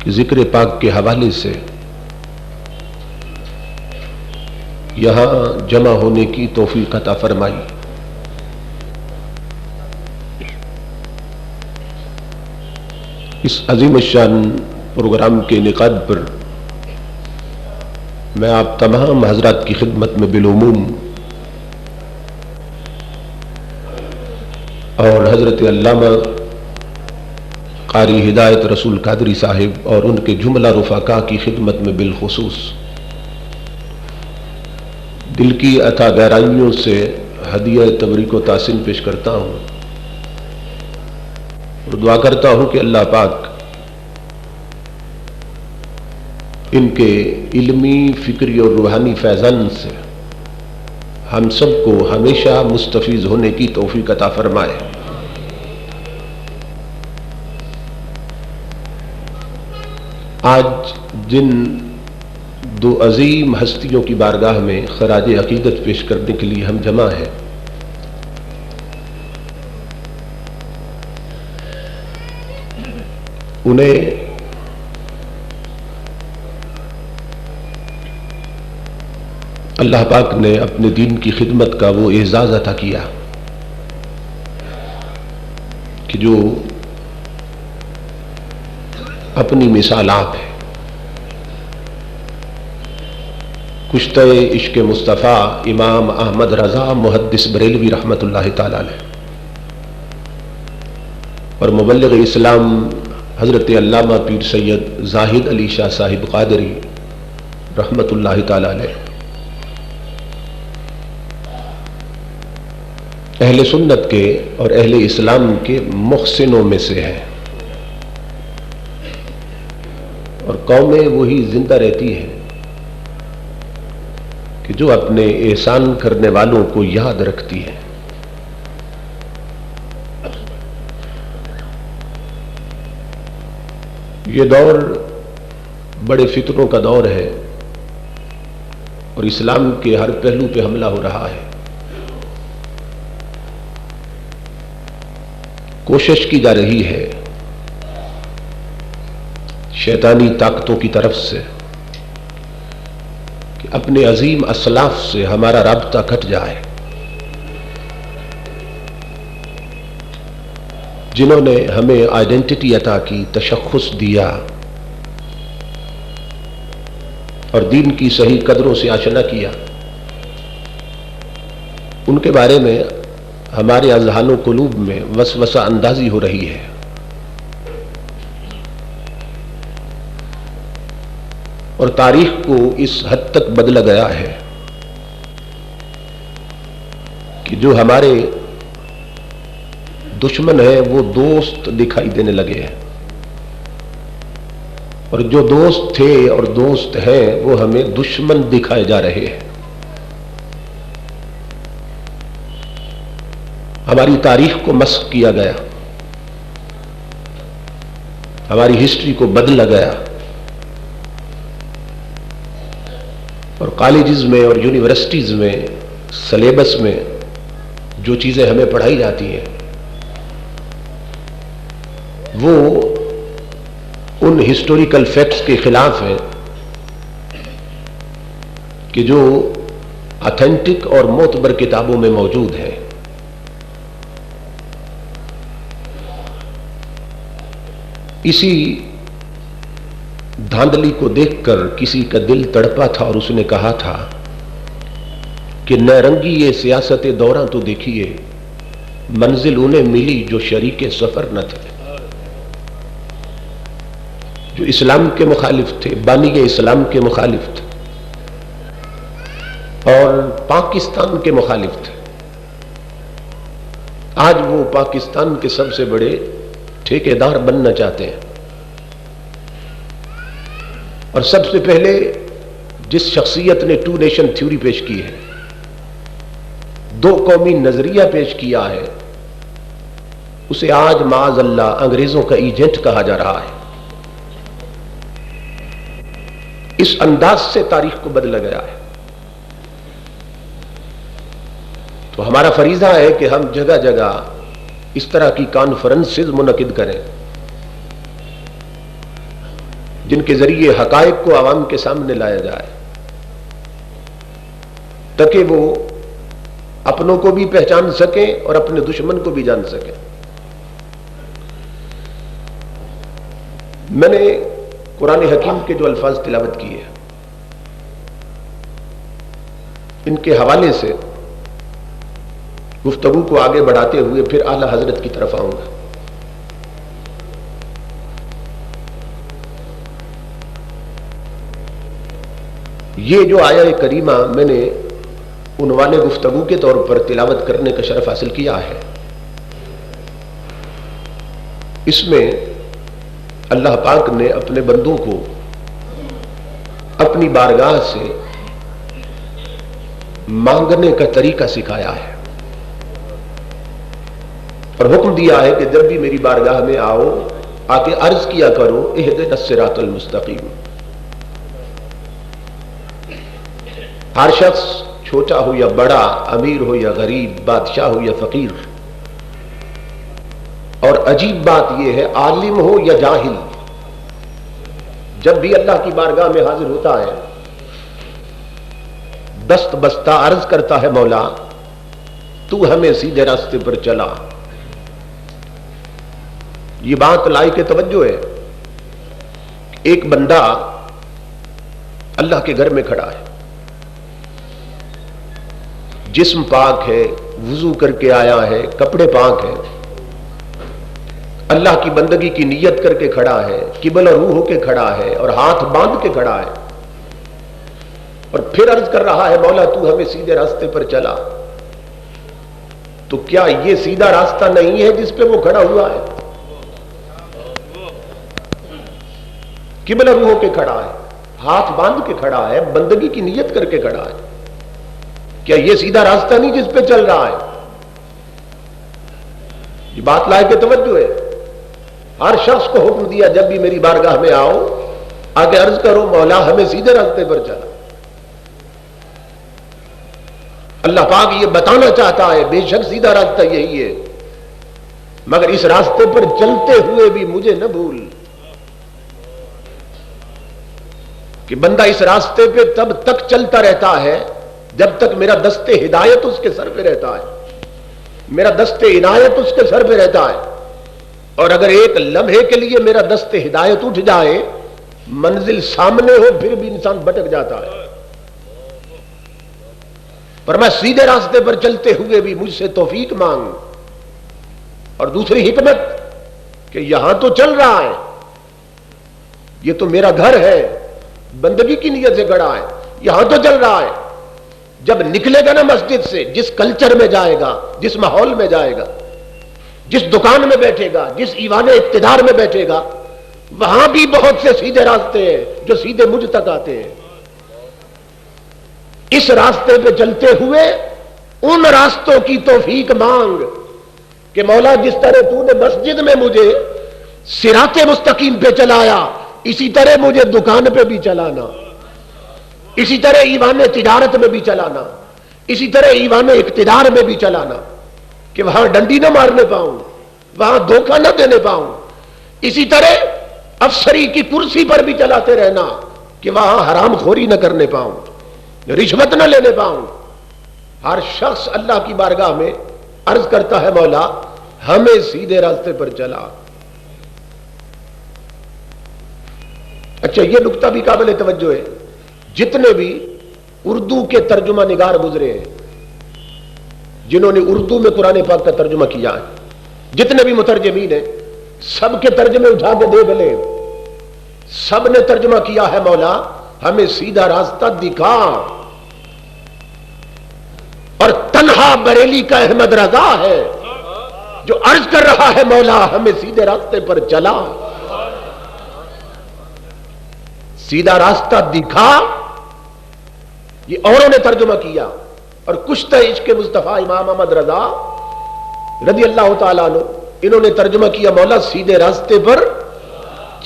کہ ذکر پاک کے حوالے سے یہاں جمع ہونے کی توفیق عطا فرمائی۔ اس عظیم الشان پروگرام کے انعقاد پر میں آپ تمام حضرات کی خدمت میں بالعموم اور حضرت علامہ قاری ہدایت رسول قادری صاحب اور ان کے جملہ رفقا کی خدمت میں بالخصوص دل کی عطا گہرائیوں سے ہدیہ تبریک و تحسین پیش کرتا ہوں اور دعا کرتا ہوں کہ اللہ پاک ان کے علمی، فکری اور روحانی فیضان سے ہم سب کو ہمیشہ مستفیض ہونے کی توفیق عطا فرمائے۔ آج جن دو عظیم ہستیوں کی بارگاہ میں خراج عقیدت پیش کرنے کے لیے ہم جمع ہیں، انہیں اللہ پاک نے اپنے دین کی خدمت کا وہ اعزاز عطا کیا کہ جو اپنی مثال آپ ہے۔ کشتہ عشق مصطفیٰ امام احمد رضا محدث بریلوی رحمۃ اللہ تعالی علیہ اور مبلغ اسلام حضرت علامہ پیر سید زاہد علی شاہ صاحب قادری رحمۃ اللہ تعالی علیہ اہل سنت کے اور اہل اسلام کے محسنوں میں سے ہیں، اور قومیں وہی زندہ رہتی ہے کہ جو اپنے احسان کرنے والوں کو یاد رکھتی ہے۔ یہ دور بڑے فتنوں کا دور ہے اور اسلام کے ہر پہلو پہ حملہ ہو رہا ہے۔ کوشش کی جا رہی ہے شیطانی طاقتوں کی طرف سے کہ اپنے عظیم اسلاف سے ہمارا رابطہ کٹ جائے، جنہوں نے ہمیں آئیڈینٹی عطا کی، تشخص دیا اور دین کی صحیح قدروں سے آشنا کیا، ان کے بارے میں ہمارے اذہان و قلوب میں وسوسہ اندازی ہو رہی ہے۔ اور تاریخ کو اس حد تک بدلا گیا ہے کہ جو ہمارے دشمن ہیں وہ دوست دکھائی دینے لگے ہیں، اور جو دوست تھے اور دوست ہیں وہ ہمیں دشمن دکھائے جا رہے ہیں۔ ہماری تاریخ کو مسخ کیا گیا، ہماری ہسٹری کو بدلا گیا، اور کالجز میں اور یونیورسٹیز میں سلیبس میں جو چیزیں ہمیں پڑھائی جاتی ہیں وہ ان ہسٹوریکل فیکٹس کے خلاف ہیں کہ جو اتھینٹک اور معتبر کتابوں میں موجود ہے۔ اسی دھاندلی کو دیکھ کر کسی کا دل تڑپا تھا اور اس نے کہا تھا کہ نہ رنگی یہ سیاست دوراں تو دیکھیے، منزل انہیں ملی جو شریک سفر نہ تھے، جو اسلام کے مخالف تھے، بانی اسلام کے مخالف تھے اور پاکستان کے مخالف تھے۔ آج وہ پاکستان کے سب سے بڑے ٹھیکیدار بننا چاہتے ہیں، اور سب سے پہلے جس شخصیت نے ٹو نیشن تھیوری پیش کی ہے، دو قومی نظریہ پیش کیا ہے، اسے آج معاذ اللہ انگریزوں کا ایجنٹ کہا جا رہا ہے۔ اس انداز سے تاریخ کو بدلا گیا ہے۔ تو ہمارا فریضہ ہے کہ ہم جگہ جگہ اس طرح کی کانفرنسز منعقد کریں جن کے ذریعے حقائق کو عوام کے سامنے لایا جائے تاکہ وہ اپنوں کو بھی پہچان سکیں اور اپنے دشمن کو بھی جان سکیں. میں نے قرآن حکیم کے جو الفاظ تلاوت کیے ہیں ان کے حوالے سے گفتگو کو آگے بڑھاتے ہوئے پھر اعلی حضرت کی طرف آؤں گا. یہ جو آیہ کریمہ میں نے عنوان گفتگو کے طور پر تلاوت کرنے کا شرف حاصل کیا ہے، اس میں اللہ پاک نے اپنے بندوں کو اپنی بارگاہ سے مانگنے کا طریقہ سکھایا ہے اور حکم دیا ہے کہ جب بھی میری بارگاہ میں آؤ آ کے عرض کیا کرو اہدنا الصراط المستقیم. ہر شخص چھوٹا ہو یا بڑا، امیر ہو یا غریب، بادشاہ ہو یا فقیر، اور عجیب بات یہ ہے عالم ہو یا جاہل، جب بھی اللہ کی بارگاہ میں حاضر ہوتا ہے دست بستہ عرض کرتا ہے مولا تو ہمیں سیدھے راستے پر چلا. یہ بات لائق توجہ ہے. ایک بندہ اللہ کے گھر میں کھڑا ہے، جسم پاک ہے، وضو کر کے آیا ہے، کپڑے پاک ہیں، اللہ کی بندگی کی نیت کر کے کھڑا ہے، قبلہ روح ہو کے کھڑا ہے اور ہاتھ باندھ کے کھڑا ہے اور پھر عرض کر رہا ہے مولا تو ہمیں سیدھے راستے پر چلا. تو کیا یہ سیدھا راستہ نہیں ہے جس پہ وہ کھڑا ہوا ہے؟ قبلہ روح ہو کے کھڑا ہے، ہاتھ باندھ کے کھڑا ہے، بندگی کی نیت کر کے کھڑا ہے. کیا یہ سیدھا راستہ نہیں جس پہ چل رہا ہے؟ یہ بات لائق توجہ ہے. ہر شخص کو حکم دیا جب بھی میری بارگاہ میں آؤ آگے عرض کرو مولا ہمیں سیدھے راستے پر چلا. اللہ پاک یہ بتانا چاہتا ہے بے شک سیدھا راستہ یہی ہے، مگر اس راستے پر چلتے ہوئے بھی مجھے نہ بھول. کہ بندہ اس راستے پہ تب تک چلتا رہتا ہے جب تک میرا دست ہدایت اس کے سر پہ رہتا ہے، میرا دست عنایت اس کے سر پہ رہتا ہے. اور اگر ایک لمحے کے لیے میرا دست ہدایت اٹھ جائے، منزل سامنے ہو پھر بھی انسان بھٹک جاتا ہے. پر میں سیدھے راستے پر چلتے ہوئے بھی مجھ سے توفیق مانگ. اور دوسری حکمت کہ یہاں تو چل رہا ہے، یہ تو میرا گھر ہے، بندگی کی نیت سے کھڑا ہے، یہاں تو چل رہا ہے. جب نکلے گا نا مسجد سے، جس کلچر میں جائے گا، جس ماحول میں جائے گا، جس دکان میں بیٹھے گا، جس ایوان اقتدار میں بیٹھے گا، وہاں بھی بہت سے سیدھے راستے ہیں جو سیدھے مجھ تک آتے ہیں. اس راستے پہ چلتے ہوئے ان راستوں کی توفیق مانگ کہ مولا جس طرح تو نے مسجد میں مجھے صراط مستقیم پہ چلایا، اسی طرح مجھے دکان پہ بھی چلانا، اسی طرح ایوان تجارت میں بھی چلانا، اسی طرح ایوان اقتدار میں بھی چلانا کہ وہاں ڈنڈی نہ مارنے پاؤں، وہاں دھوکہ نہ دینے پاؤں. اسی طرح افسری کی کرسی پر بھی چلاتے رہنا کہ وہاں حرام خوری نہ کرنے پاؤں، رشوت نہ لینے پاؤں. ہر شخص اللہ کی بارگاہ میں عرض کرتا ہے مولا ہمیں سیدھے راستے پر چلا. اچھا یہ نقطہ بھی قابل توجہ ہے. جتنے بھی اردو کے ترجمہ نگار گزرے ہیں جنہوں نے اردو میں قرآن پاک کا ترجمہ کیا ہے، جتنے بھی مترجمین ہیں سب کے ترجمے اٹھا کے دیکھ لیں، سب نے ترجمہ کیا ہے مولا ہمیں سیدھا راستہ دکھا. اور تنہا بریلی کا احمد رضا ہے جو عرض کر رہا ہے مولا ہمیں سیدھے راستے پر چلا. سیدھا راستہ دکھا یہ اوروں نے ترجمہ کیا. اور کشتہ عشق مصطفیٰ امام احمد رضا رضی اللہ تعالیٰ عنہ انہوں نے ترجمہ کیا مولا سیدھے راستے پر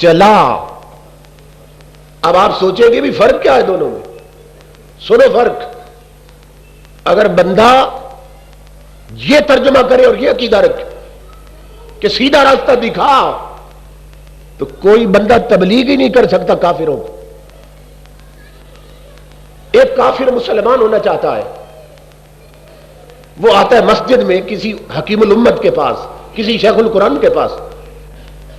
چلا. اب آپ سوچیں گے بھی فرق کیا ہے دونوں میں؟ سنو فرق. اگر بندہ یہ ترجمہ کرے اور یہ عقیدہ رکھے کہ سیدھا راستہ دکھا تو کوئی بندہ تبلیغ ہی نہیں کر سکتا کافروں کو. ایک کافر مسلمان ہونا چاہتا ہے، وہ آتا ہے مسجد میں کسی حکیم الامت کے پاس، کسی شیخ القرآن کے پاس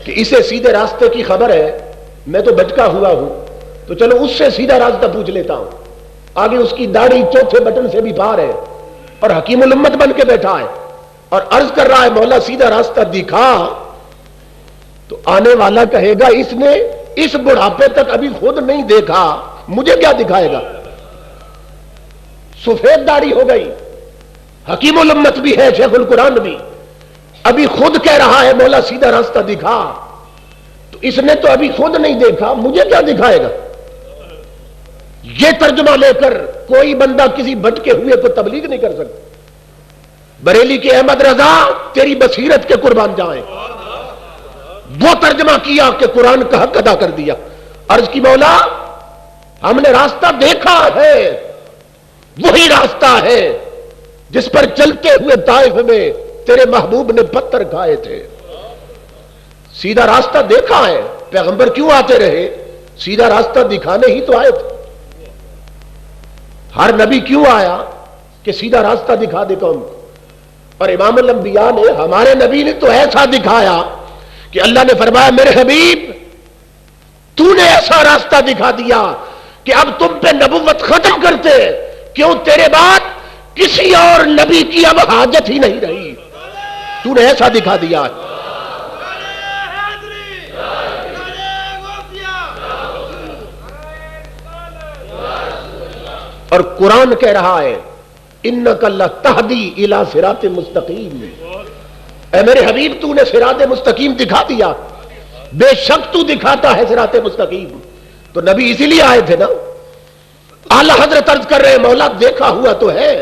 کہ اسے سیدھے راستے کی خبر ہے، میں تو بھٹکا ہوا ہوں، تو چلو اس سے سیدھا راستہ پوچھ لیتا ہوں. آگے اس کی داڑھی چوتھے بٹن سے بھی پار ہے اور حکیم الامت بن کے بیٹھا ہے اور عرض کر رہا ہے مولا سیدھا راستہ دکھا. تو آنے والا کہے گا اس نے اس بڑھاپے تک ابھی خود نہیں دیکھا، مجھے کیا دکھائے گا؟ سفید داڑھی ہو گئی، حکیم الامت بھی ہے، شیخ القرآن بھی، ابھی خود کہہ رہا ہے مولا سیدھا راستہ دکھا. تو اس نے تو ابھی خود نہیں دیکھا، مجھے کیا دکھائے گا؟ یہ ترجمہ لے کر کوئی بندہ کسی بھٹکے ہوئے کو تبلیغ نہیں کر سکتا. بریلی کے احمد رضا تیری بصیرت کے قربان جائیں، وہ ترجمہ کیا کہ قرآن کا حق ادا کر دیا. عرض کی مولا ہم نے راستہ دیکھا ہے، وہی راستہ ہے جس پر چلتے ہوئے طائف میں تیرے محبوب نے پتھر کھائے تھے. سیدھا راستہ دیکھا ہے. پیغمبر کیوں آتے رہے؟ سیدھا راستہ دکھانے ہی تو آئے تھے. ہر نبی کیوں آیا؟ کہ سیدھا راستہ دکھا دے قوم کو. اور امام الانبیاء نے، ہمارے نبی نے تو ایسا دکھایا کہ اللہ نے فرمایا میرے حبیب تو نے ایسا راستہ دکھا دیا کہ اب تم پہ نبوت ختم کرتے، کیوں تیرے بعد کسی اور نبی کی اب حاجت ہی نہیں رہی، تو نے ایسا دکھا دیا. اور قرآن کہہ رہا ہے انک لتہدی الی صراط مستقیم، اے میرے حبیب تو نے صراط مستقیم دکھا دیا. بے شک تو دکھاتا ہے صراط مستقیم. تو نبی اسی لیے آئے تھے نا. اعلی حضرت عرض کر رہے مولا دیکھا ہوا تو ہے،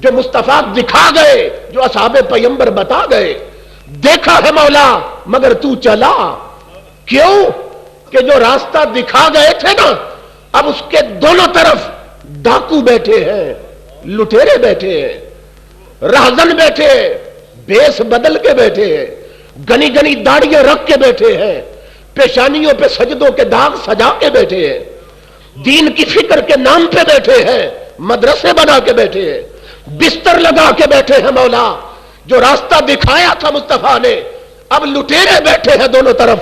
جو مصطفیٰ دکھا گئے، جو اصحاب پیغمبر بتا گئے، دیکھا ہے مولا، مگر تو چلا کیوں؟ کہ جو راستہ دکھا گئے تھے نا، اب اس کے دونوں طرف ڈاکو بیٹھے ہیں، لٹیرے بیٹھے ہیں، راہزن بیٹھے ہیں، بیس بدل کے بیٹھے ہیں، گنی گنی داڑیاں رکھ کے بیٹھے ہیں، پیشانیوں پہ سجدوں کے داغ سجا کے بیٹھے ہیں، دین کی فکر کے نام پہ بیٹھے ہیں، مدرسے بنا کے بیٹھے ہیں، بستر لگا کے بیٹھے ہیں. مولا جو راستہ دکھایا تھا مصطفیٰ نے، اب لٹیرے بیٹھے ہیں دونوں طرف.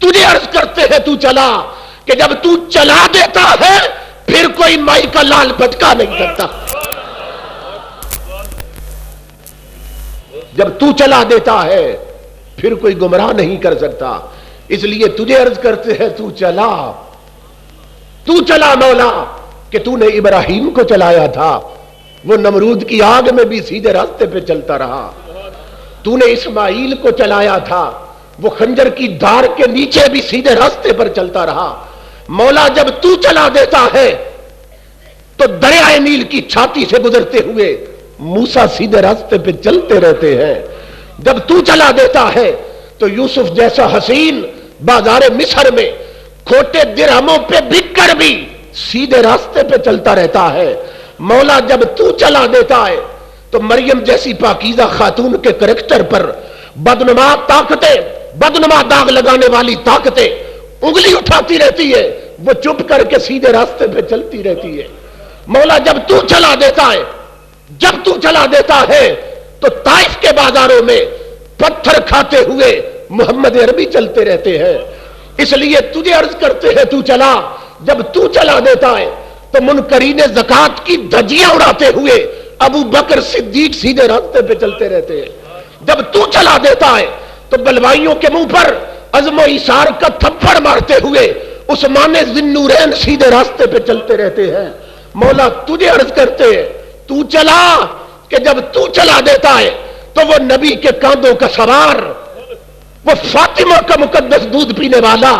تجھے عرض کرتے ہیں تو چلا، کہ جب تو چلا دیتا ہے پھر کوئی مائی کا لال پٹکا نہیں کرتا. جب تو چلا دیتا ہے پھر کوئی گمراہ نہیں کر سکتا. اس لیے تجھے عرض کرتے ہیں تو چلا مولا، کہ تو نے ابراہیم کو چلایا تھا، وہ نمرود کی آگ میں بھی سیدھے راستے پہ چلتا رہا. تو نے اسماعیل کو چلایا تھا، وہ خنجر کی دھار کے نیچے بھی سیدھے راستے پر چلتا رہا. مولا جب تو چلا دیتا ہے تو دریائے نیل کی چھاتی سے گزرتے ہوئے موسیٰ سیدھے راستے پہ چلتے رہتے ہیں. جب تو چلا دیتا ہے تو یوسف جیسا حسین بازار مصر میں کھوٹے درہموں پہ بک کر بھی سیدھے راستے پہ چلتا رہتا ہے. مولا جب تو چلا دیتا ہے تو مریم جیسی پاکیزہ خاتون کے کریکٹر پر بدنما طاقتیں، بدنما داغ لگانے والی طاقتیں انگلی اٹھاتی رہتی ہے، وہ چپ کر کے سیدھے راستے پہ چلتی رہتی ہے. مولا جب تو چلا دیتا ہے تو طائف کے بازاروں میں پتھر کھاتے ہوئے محمد عربی چلتے رہتے ہیں. اس لیے تجھے عرض کرتے ہیں تو چلا. جب تو چلا دیتا ہے تو منکرین زکات کی دھجیاں اڑاتے ہوئے ابو بکر صدیق سیدھے راستے پہ چلتے رہتے ہیں. جب تو چلا دیتا ہے تو بلوائیوں کے منہ پر عزم و ایثار کا تھپڑ مارتے ہوئے عثمان ذی-النورین سیدھے راستے پہ چلتے رہتے ہیں. مولا تجھے عرض کرتے ہیں تو چلا، کہ جب تو چلا دیتا ہے تو وہ نبی کے کاندھوں کا سوار، وہ فاطمہ کا مقدس دودھ پینے والا،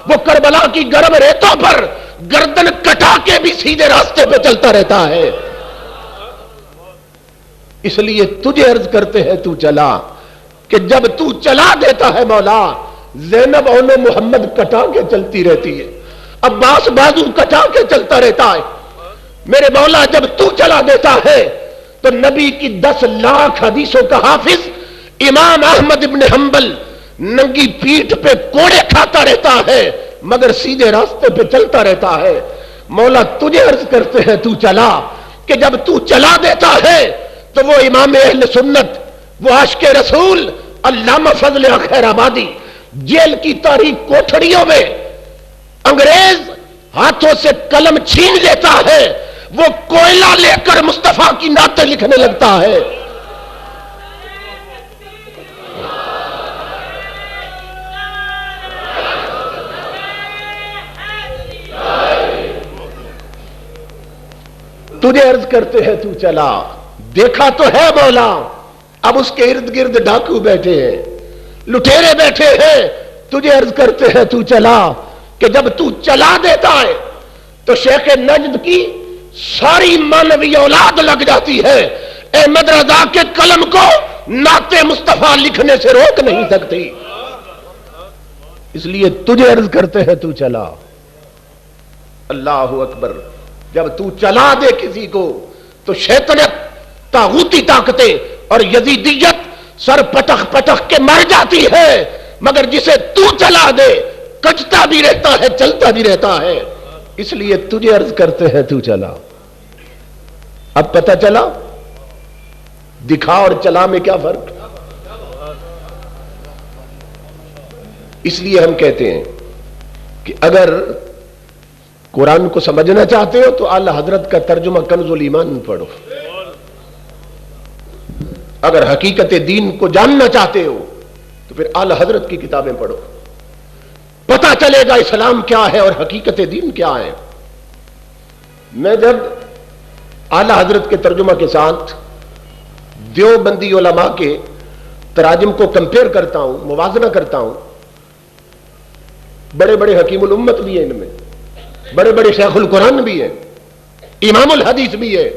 وہ کربلا کی گرم ریتوں پر گردن کٹا کے بھی سیدھے راستے پہ چلتا رہتا ہے. اس لیے تجھے عرض کرتے ہیں تو چلا، کہ جب تو چلا دیتا ہے مولا، زینب اون محمد کٹا کے چلتی رہتی ہے، عباس بازو کٹا کے چلتا رہتا ہے. میرے مولا جب تو چلا دیتا ہے تو نبی کی 10 لاکھ حدیثوں کا حافظ امام احمد ابن حنبل ننگی پیٹھ پہ کوڑے کھاتا رہتا ہے مگر سیدھے راستے پہ چلتا رہتا ہے. مولا تجھے عرض کرتے ہیں تو چلا, کہ جب تو چلا دیتا ہے تو وہ امام اہل سنت, وہ عاشق رسول علامہ فضل خیر آبادی جیل کی تاریک کوٹھڑیوں میں انگریز ہاتھوں سے قلم چھین لیتا ہے, وہ کوئلہ لے کر مصطفیٰ کی نعتیں لکھنے لگتا ہے. تجھے عرض کرتے ہیں تو چلا, دیکھا تو ہے مولا اب اس کے ارد گرد ڈاکو بیٹھے ہیں, لٹیرے بیٹھے ہیں. تجھے عرض کرتے ہیں تو چلا, کہ جب تو چلا دیتا ہے تو شیخ نجد کی ساری مانوی اولاد لگ جاتی ہے. احمد رضا کے قلم کو نعت مصطفیٰ لکھنے سے روک نہیں سکتی. اس لیے تجھے عرض کرتے ہیں تو چلا. اللہ اکبر. جب تو چلا دے کسی کو تو شیطنت, طاغوتی طاقتیں اور یزیدیت سر پٹخ پٹخ کے مر جاتی ہے, مگر جسے تو چلا دے کچتا بھی رہتا ہے, چلتا بھی رہتا ہے. اس لیے تجھے عرض کرتے ہیں تو چلا. اب پتہ چلا دکھا اور چلا میں کیا فرق. اس لیے ہم کہتے ہیں کہ اگر قرآن کو سمجھنا چاہتے ہو تو اعلی حضرت کا ترجمہ کنز الایمان پڑھو. اگر حقیقت دین کو جاننا چاہتے ہو تو پھر اعلی حضرت کی کتابیں پڑھو, پتہ چلے گا اسلام کیا ہے اور حقیقت دین کیا ہے. میں جب اعلی حضرت کے ترجمہ کے ساتھ دیوبندی علماء کے تراجم کو کمپیئر کرتا ہوں, موازنہ کرتا ہوں, بڑے بڑے حکیم الامت بھی ہیں ان میں, بڑے بڑے شیخ القرآن بھی ہیں, امام الحدیث بھی ہے,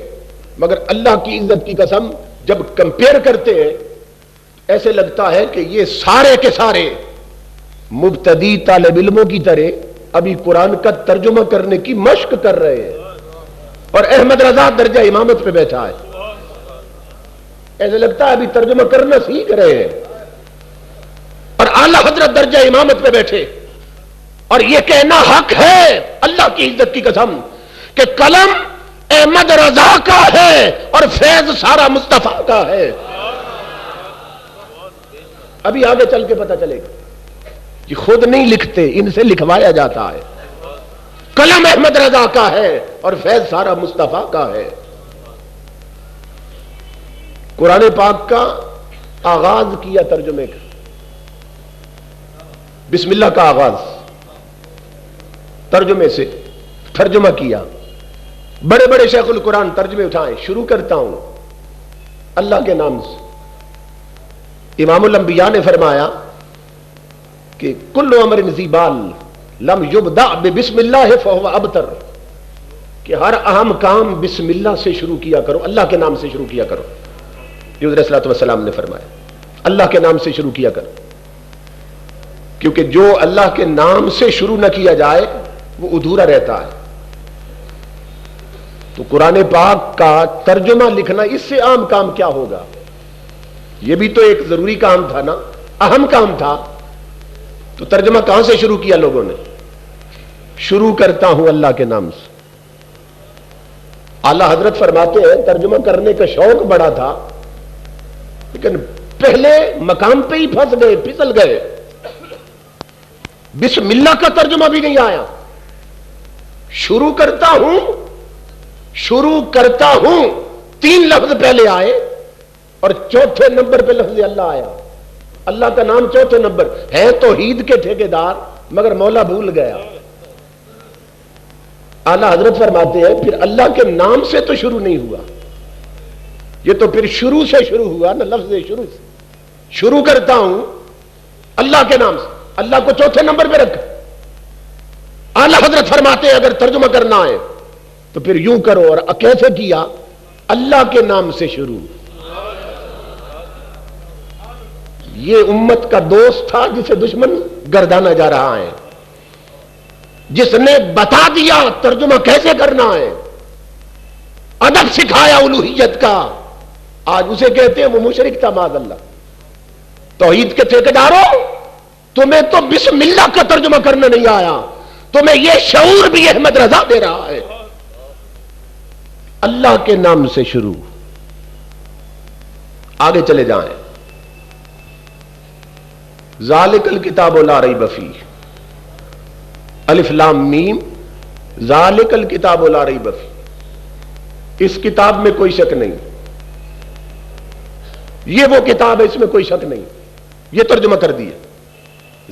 مگر اللہ کی عزت کی قسم جب کمپیئر کرتے ہیں ایسے لگتا ہے کہ یہ سارے کے سارے مبتدی طالب علموں کی طرح ابھی قرآن کا ترجمہ کرنے کی مشق کر رہے ہیں, اور احمد رضا درجہ امامت پہ بیٹھا ہے. ایسے لگتا ہے ابھی ترجمہ کرنا سیکھ رہے ہیں, اور اعلی حضرت درجہ امامت پہ بیٹھے. اور یہ کہنا حق ہے اللہ کی عزت کی قسم کہ قلم احمد رضا کا ہے اور فیض سارا مصطفیٰ کا ہے. ابھی آگے چل کے پتہ چلے گا. یہ خود نہیں لکھتے, ان سے لکھوایا جاتا ہے. قلم احمد رضا کا ہے اور فیض سارا مصطفیٰ کا ہے. قرآن پاک کا آغاز کیا ترجمے کا, بسم اللہ کا آغاز ترجمے سے ترجمہ کیا. بڑے بڑے شیخ القرآن ترجمے اٹھائیں. شروع کرتا ہوں اللہ کے نام سے. امام الانبیاء نے فرمایا کہ کل امر ذی بال لم یبدأ بسم اللہ فہو ابتر, کہ ہر اہم کام بسم اللہ سے شروع کیا کرو, اللہ کے نام سے شروع کیا کرو. یہ حضرت صلی اللہ علیہ وسلم نے فرمایا اللہ کے نام سے شروع کیا کرو, کیونکہ جو اللہ کے نام سے شروع نہ کیا جائے وہ ادھورا رہتا ہے. تو قرآن پاک کا ترجمہ لکھنا اس سے عام کام کیا ہوگا. یہ بھی تو ایک ضروری کام تھا نا, اہم کام تھا. تو ترجمہ کہاں سے شروع کیا لوگوں نے؟ شروع کرتا ہوں اللہ کے نام سے. اعلی حضرت فرماتے ہیں ترجمہ کرنے کا شوق بڑا تھا, لیکن پہلے مقام پہ ہی پھنس گئے, پھسل گئے. بسم اللہ کا ترجمہ بھی نہیں آیا. شروع کرتا ہوں 3 لفظ پہلے آئے اور چوتھے نمبر پہ لفظ اللہ آیا. اللہ کا نام چوتھے نمبر ہے. توحید کے ٹھیکیدار مگر مولا بھول گیا. اعلی حضرت فرماتے ہیں پھر اللہ کے نام سے تو شروع نہیں ہوا, یہ تو پھر شروع سے شروع ہوا نا, لفظ شروع سے. شروع کرتا ہوں اللہ کے نام سے, اللہ کو چوتھے نمبر پہ رکھا. اعلی حضرت فرماتے ہیں اگر ترجمہ کرنا ہے تو پھر یوں کرو, اور کیسے کیا؟ اللہ کے نام سے شروع. یہ امت کا دوست تھا جسے دشمن گردانا جا رہا ہے, جس نے بتا دیا ترجمہ کیسے کرنا ہے, ادب سکھایا الوہیت کا. آج اسے کہتے ہیں وہ مشرک تھا معاذ اللہ. توحید کے ٹھیکیداروں تمہیں تو بسم اللہ کا ترجمہ کرنا نہیں آیا، تمہیں یہ شعور بھی احمد رضا دے رہا ہے۔ اللہ کے نام سے شروع، آگے چلے جائیں۔ ذالک الکتاب لا ریب فیہ، الف لام میم، ذالک الکتاب لا ریب فیہ، اس کتاب میں کوئی شک نہیں، یہ وہ کتاب ہے اس میں کوئی شک نہیں۔ یہ ترجمہ کر دیا۔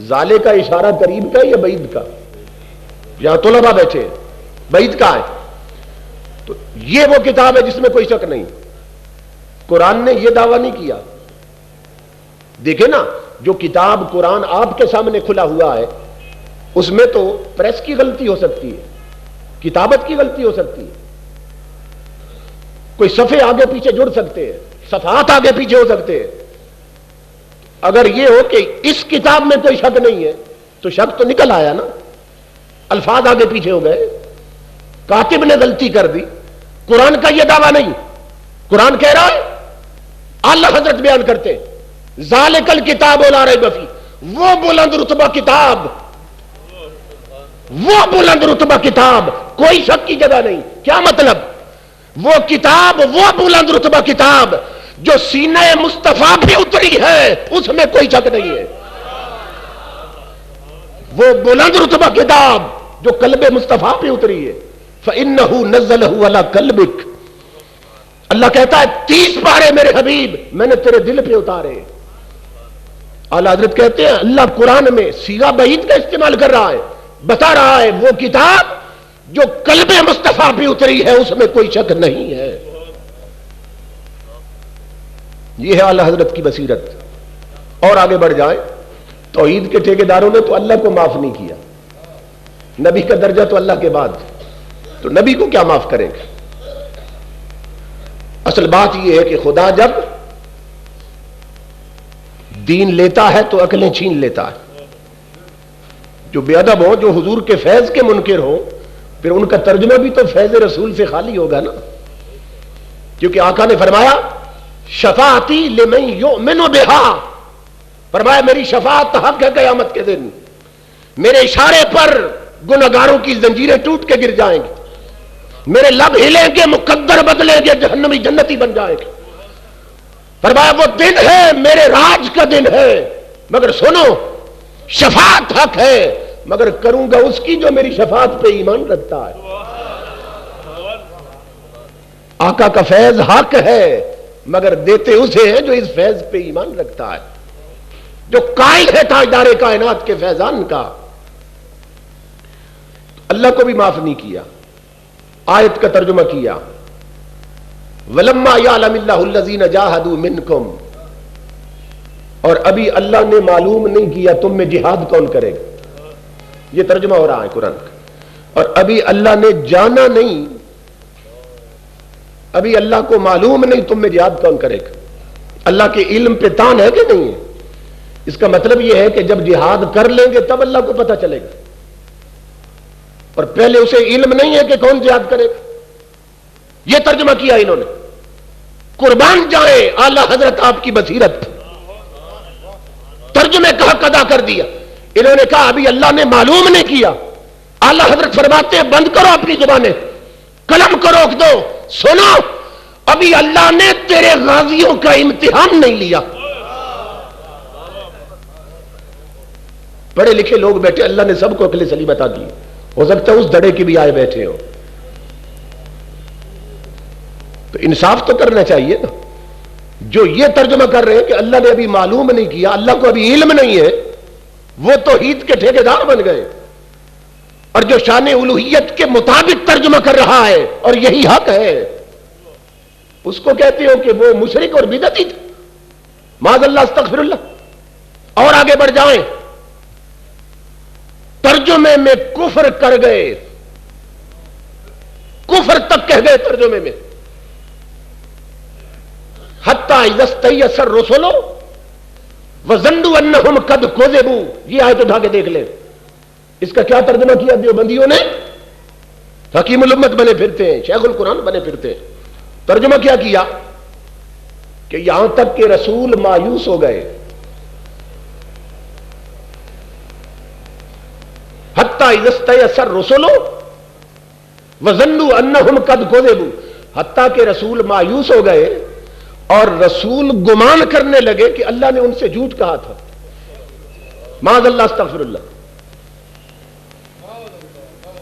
ذالک کا اشارہ قریب کا یا بعید کا؟ یہاں طلباء بیٹھے ہیں، بعید کا ہے، تو یہ وہ کتاب ہے جس میں کوئی شک نہیں۔ قرآن نے یہ دعویٰ نہیں کیا۔ دیکھیں نا، جو کتاب قرآن آپ کے سامنے کھلا ہوا ہے اس میں تو پریس کی غلطی ہو سکتی ہے، کتابت کی غلطی ہو سکتی ہے، کوئی صفحے آگے پیچھے جڑ سکتے ہیں، صفحات آگے پیچھے ہو سکتے ہیں۔ اگر یہ ہو کہ اس کتاب میں کوئی شک نہیں ہے تو شک تو نکل آیا نا، الفاظ آگے پیچھے ہو گئے، کاتب نے غلطی کر دی۔ قرآن کا یہ دعویٰ نہیں، قرآن کہہ رہا ہے، اعلیٰ حضرت بیان کرتے ہیں ذالک الکتاب لا ریب فیہ، وہ بلند رتبہ کتاب، وہ بلند رتبہ کتاب، کوئی شک کی جگہ نہیں۔ کیا مطلب؟ وہ کتاب، وہ بلند رتبہ کتاب جو سینہ مصطفیٰ پہ اتری ہے اس میں کوئی شک نہیں ہے۔ وہ بلند رتبہ کتاب جو قلب مصطفیٰ پہ اتری ہے، فَإِنَّهُ نَزَّلَهُ عَلَى قَلْبِكَ، اللہ کہتا ہے 30 پارے میرے حبیب میں نے تیرے دل پہ اتارے۔ اعلیٰ حضرت کہتے ہیں اللہ قرآن میں صیغہ بعید کا استعمال کر رہا ہے، بتا رہا ہے وہ کتاب جو قلب مصطفیٰ پہ اتری ہے اس میں کوئی شک نہیں ہے۔ یہ ہے اعلیٰ حضرت کی بصیرت۔ اور آگے بڑھ جائیں، توحید کے ٹھیکیداروں نے تو اللہ کو معاف نہیں کیا، نبی کا درجہ تو اللہ کے بعد، تو نبی کو کیا معاف کریں گے؟ اصل بات یہ ہے کہ خدا جب دین لیتا ہے تو عقلیں چھین لیتا ہے۔ جو بے ادب ہو، جو حضور کے فیض کے منکر ہو، پھر ان کا ترجمہ بھی تو فیض رسول سے خالی ہوگا نا، کیونکہ آقا نے فرمایا شفاعتی لمن یؤمن بہا، فرمایا میری شفاعت حق ہے قیامت کے دن، میرے اشارے پر گنہگاروں کی زنجیریں ٹوٹ کے گر جائیں گی، میرے لب ہلیں گے، مقدر بدلیں گے، جہنمی جنتی بن جائیں گے۔ فرمایا وہ دن ہے میرے راج کا دن ہے، مگر سنو شفاعت حق ہے، مگر کروں گا اس کی جو میری شفاعت پہ ایمان رکھتا ہے۔ آقا کا فیض حق ہے مگر دیتے اسے ہیں جو اس فیض پہ ایمان رکھتا ہے، جو قائل ہے تاجدار کائنات کے فیضان کا۔ اللہ کو بھی معاف نہیں کیا۔ آیت کا ترجمہ کیا وَلَمَّا يَعْلَمِ اللَّهُ الَّذِينَ جَاهَدُوا مِنْكُمْ، اور ابھی اللہ نے معلوم نہیں کیا تم میں جہاد کون کرے گا۔ یہ ترجمہ ہو رہا ہے قرآن کا۔ اور ابھی اللہ نے جانا نہیں، ابھی اللہ کو معلوم نہیں تم میں جہاد کون کرے گا۔ اللہ کے علم پہ تان ہے کہ نہیں ہے؟ اس کا مطلب یہ ہے کہ جب جہاد کر لیں گے تب اللہ کو پتہ چلے گا، اور پہلے اسے علم نہیں ہے کہ کون جہاد کرے گا۔ یہ ترجمہ کیا انہوں نے۔ قربان جائیں اعلیٰ حضرت آپ کی بصیرت، ترجمے کا حق ادا کر دیا۔ انہوں نے کہا ابھی اللہ نے معلوم نہیں کیا۔ اعلیٰ حضرت فرماتے ہیں بند کرو اپنی زبانیں، قلم کو روک دو، سنو ابھی اللہ نے تیرے غازیوں کا امتحان نہیں لیا۔ پڑھے لکھے لوگ بیٹھے، اللہ نے سب کو عقل سلیم عطا کی، ہو سکتا ہے اس دڑے کی بھی آئے بیٹھے ہو، تو انصاف تو کرنا چاہیے نا۔ جو یہ ترجمہ کر رہے ہیں کہ اللہ نے ابھی معلوم نہیں کیا، اللہ کو ابھی علم نہیں ہے، وہ توحید کے ٹھیکیدار بن گئے۔ اور جو شان الوہیت کے مطابق ترجمہ کر رہا ہے اور یہی حق ہے، اس کو کہتے ہو کہ وہ مشرک اور بدعتی تھا۔ معاذ اللہ، استغفر اللہ۔ اور آگے بڑھ جائیں، ترجمے میں کفر کر گئے، کفر تک کہہ گئے ترجمے میں۔ حتی اذا استیأس الرسل وظنوا انہم قد کذبوا، یہ آیت اٹھا کے دیکھ لیں، اس کا کیا ترجمہ کیا دیوبندیوں نے؟ حکیم الامت بنے پھرتے ہیں، شیخ القرآن بنے پھرتے ہیں۔ ترجمہ کیا کیا کہ یہاں تک کہ رسول مایوس ہو گئے، حتی اذا استیأس الرسل وظنوا انہم قد کذبوا، حتیٰ کہ رسول مایوس ہو گئے اور رسول گمان کرنے لگے کہ اللہ نے ان سے جھوٹ کہا تھا. معاذ اللہ، استغفر اللہ.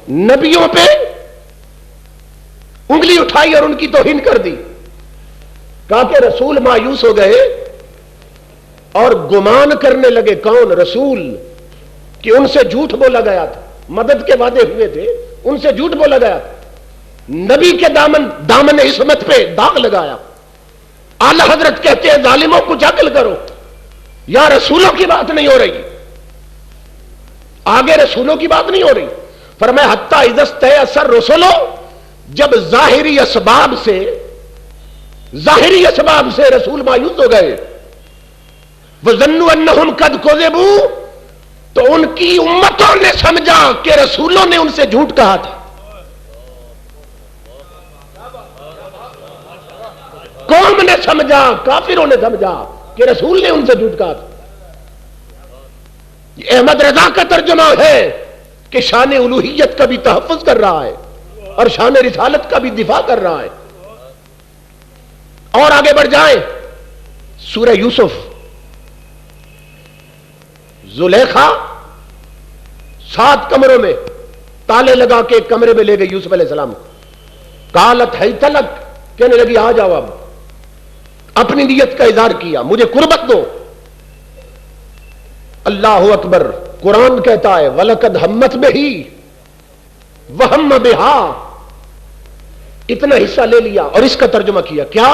نبیوں پہ انگلی اٹھائی اور ان کی توہین کر دی. کہا کہ رسول مایوس ہو گئے اور گمان کرنے لگے، کون؟ رسول، کہ ان سے جھوٹ بولا گیا تھا، مدد کے وعدے ہوئے تھے، ان سے جھوٹ بولا گیا تھا. نبی کے دامن عصمت پہ داغ لگایا. اعلی حضرت کہتے ہیں ظالموں کو عقل کرو، یا رسولوں کی بات نہیں ہو رہی، آگے رسولوں کی بات نہیں ہو رہی. فرمایا حتی اذا استیأس الرسل، جب ظاہری اسباب سے رسول مایوس ہو گئے، وظنوا انہم قد کذبوا، تو ان کی امتوں نے سمجھا کہ رسولوں نے ان سے جھوٹ کہا تھا. قوم نے سمجھا، کافروں نے سمجھا کہ رسول نے ان سے جھوٹ کہا تھا. یہ احمد رضا کا ترجمہ ہے کہ شان الوہیت کا بھی تحفظ کر رہا ہے اور شان رسالت کا بھی دفاع کر رہا ہے. اور آگے بڑھ جائیں، سورہ یوسف. زلیخا 7 کمروں میں تالے لگا کے ایک کمرے میں لے گئے یوسف علیہ السلام. قالت حیت لک، کہنے لگی آ جاؤ، اب اپنی نیت کا اظہار کیا، مجھے قربت دو. اللہ اکبر. قرآن کہتا ہے وَلَقَدْ ہَمَّتْ بِهِ وَهَمَّ بِهَا، اتنا حصہ لے لیا. اور اس کا ترجمہ کیا کیا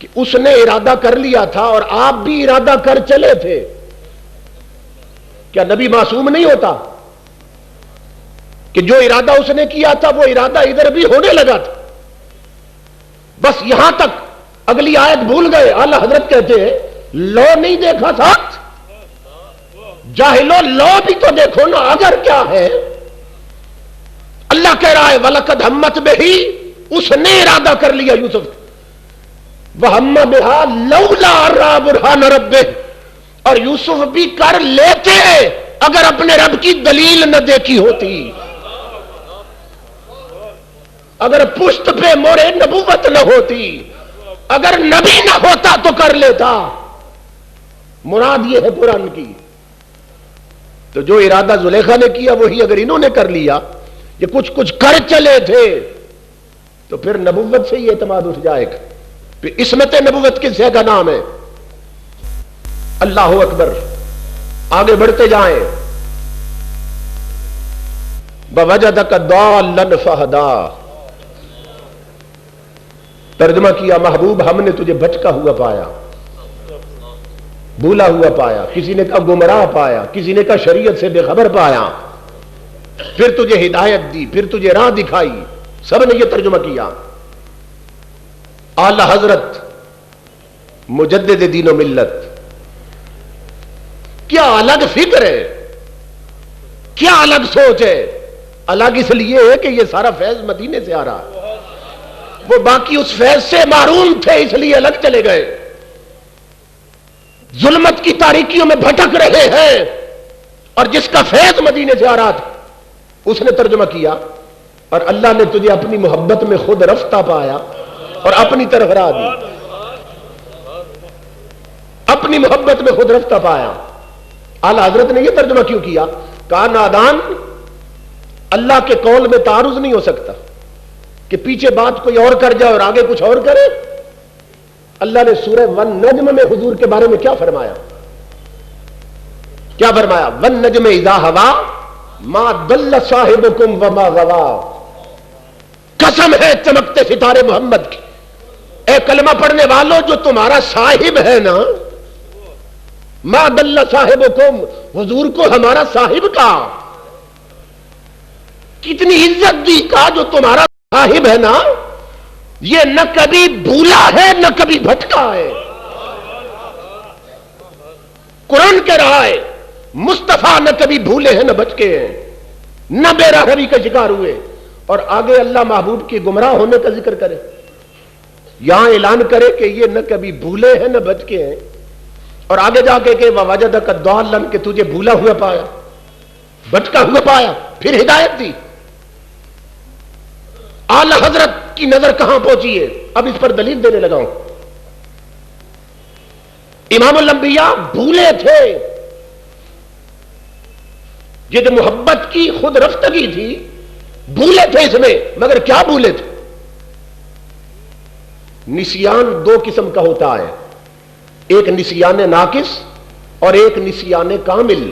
کہ اس نے ارادہ کر لیا تھا اور آپ بھی ارادہ کر چلے تھے. کیا نبی معصوم نہیں ہوتا کہ جو ارادہ اس نے کیا تھا وہ ارادہ ادھر بھی ہونے لگا تھا؟ بس یہاں تک، اگلی آیت بھول گئے. اعلی حضرت کہتے ہیں لو نہیں دیکھا ساتھ، جاہلو لو بھی تو دیکھو نا، اگر کیا ہے. اللہ کہہ رہا ہے وَلَقَدْ ہَمَّتْ بِهِ، اس نے ارادہ کر لیا یوسف. وَهَمَّ بِهَا لَوْلَا أَن رَأَىٰ بُرْهَانَ رَبِّهِ، اور یوسف بھی کر لیتے اگر اپنے رب کی دلیل نہ دیکھی ہوتی، اگر پشت پہ مورے نبوت نہ ہوتی، اگر نبی نہ ہوتا تو کر لیتا. مراد یہ ہے قرآن کی. تو جو ارادہ زلیخا نے کیا وہی اگر انہوں نے کر لیا، یہ کچھ کر چلے تھے، تو پھر نبوت سے ہی اعتماد اٹھ جائے گا. پھر عصمت نبوت کس کا نام ہے؟ اللہ اکبر. آگے بڑھتے جائیں. وَوَجَدَكَ ضَالًّا فَهَدَىٰ، ترجمہ کیا محبوب ہم نے تجھے بھٹکا ہوا پایا، بھولا ہوا پایا. کسی نے کہا گمراہ پایا، کسی نے کہا شریعت سے بے خبر پایا، پھر تجھے ہدایت دی، پھر تجھے راہ دکھائی. سب نے یہ ترجمہ کیا. اعلی حضرت مجدد دین و ملت، کیا الگ فکر ہے، کیا الگ سوچ ہے. الگ اس لیے ہے کہ یہ سارا فیض مدینے سے آ رہا ہے، وہ باقی اس فیض سے محروم تھے اس لیے الگ چلے گئے، ظلمت کی تاریکیوں میں بھٹک رہے ہیں. اور جس کا فیض مدینے سے آ رہا تھا اس نے ترجمہ کیا، اور اللہ نے تجھے اپنی محبت میں خود رفتہ پایا اور اپنی طرف راہ دی. اپنی محبت میں خود رفتہ پایا. اعلی حضرت نے یہ ترجمہ کیوں کیا؟ کہا نادان، اللہ کے قول میں تعارض نہیں ہو سکتا کہ پیچھے بات کوئی اور کر جائے اور آگے کچھ اور کرے. اللہ نے سورہ والنجم میں حضور کے بارے میں کیا فرمایا؟ کیا فرمایا؟ والنجم اذا ہوا ما ضل صاحبکم وما غوا. قسم ہے چمکتے ستارے محمد کی، اے کلمہ پڑھنے والوں، جو تمہارا صاحب ہے نا، ما ضل صاحبکم، حضور کو ہمارا صاحب کا کتنی عزت دی. کہا جو تمہارا صاحب ہے نا، یہ نہ کبھی بھولا ہے نہ کبھی بھٹکا ہے. قرآن کہہ رہا ہے مصطفیٰ نہ کبھی بھولے ہیں نہ بھٹکے ہیں، نہ بے راہبی کا شکار ہوئے. اور آگے اللہ محبوب کی گمراہ ہونے کا ذکر کرے، یہاں اعلان کرے کہ یہ نہ کبھی بھولے ہیں نہ بھٹکے ہیں، اور آگے جا کے کہ وَوَجَدَكَ ضَالًّا، کہ تجھے بھولا ہوا پایا. بھٹکا ہوا پایا، پھر ہدایت دی. اعلی حضرت کی نظر کہاں پہنچی ہے؟ اب اس پر دلیل دینے لگا ہوں. امام الانبیاء بھولے تھے، یہ جو محبت کی خود رفتگی تھی بھولے تھے اس میں، مگر کیا بھولے تھے؟ نسیان دو قسم کا ہوتا ہے، ایک نسیان ناقص اور ایک نسیان کامل.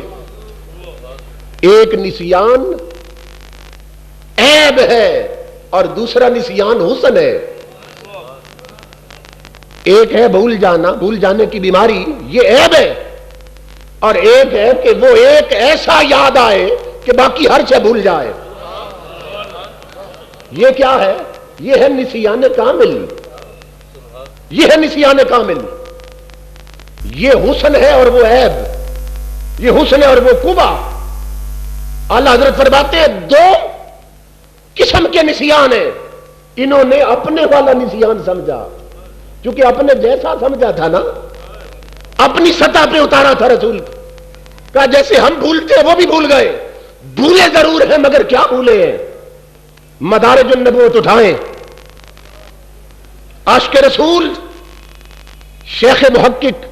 ایک نسیان عیب ہے اور دوسرا نسیان حسن ہے. ایک ہے بھول جانا، بھول جانے کی بیماری، یہ عیب ہے، اور ایک ہے کہ وہ ایک ایسا یاد آئے کہ باقی ہر شے بھول جائے. یہ کیا ہے؟ یہ ہے نسیان کامل. یہ ہے نسیان کامل. یہ حسن ہے اور وہ عیب، یہ حسن ہے اور وہ قبا. اعلی حضرت فرماتے ہیں دو قسم کے نسیان ہیں. انہوں نے اپنے والا نسیان سمجھا، کیونکہ اپنے جیسا سمجھا تھا نا، اپنی سطح پہ اتارا تھا رسول کا. جیسے ہم بھولتے وہ بھی بھول گئے. بھولے ضرور ہیں مگر کیا بھولے ہیں؟ مدارج النبوت اٹھائیں، عاشق رسول شیخ محقق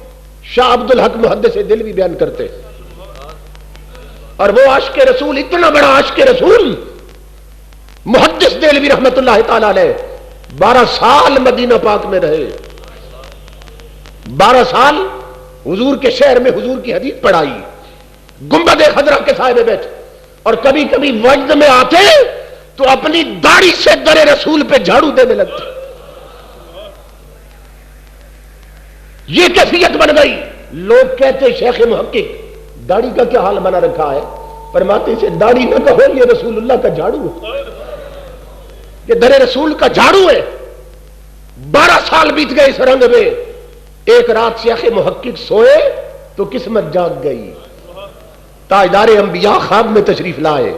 شاہ عبد الحق محدث دلوی بیان کرتے، اور وہ عاشق رسول، اتنا بڑا عاشق رسول محدث دلوی رحمت اللہ تعالی علیہ 12 سال مدینہ پاک میں رہے. 12 سال حضور کے شہر میں حضور کی حدیث پڑھائی، گنبد خضرا کے سائے میں بیٹھے، اور کبھی کبھی وجد میں آتے تو اپنی داڑھی سے در رسول پہ جھاڑو دینے لگتے. یہ کیفیت بن گئی. لوگ کہتے شیخ محقق داڑھی کا کیا حال بنا رکھا ہے؟ فرماتے سے داڑھی نہ کہو، یہ رسول اللہ کا جھاڑو ہے، یہ در رسول کا جھاڑو ہے. 12 سال بیت گئے اس رنگ میں. ایک رات شیخ محقق سوئے تو قسمت جاگ گئی. تاجدار انبیاء خواب میں تشریف لائے.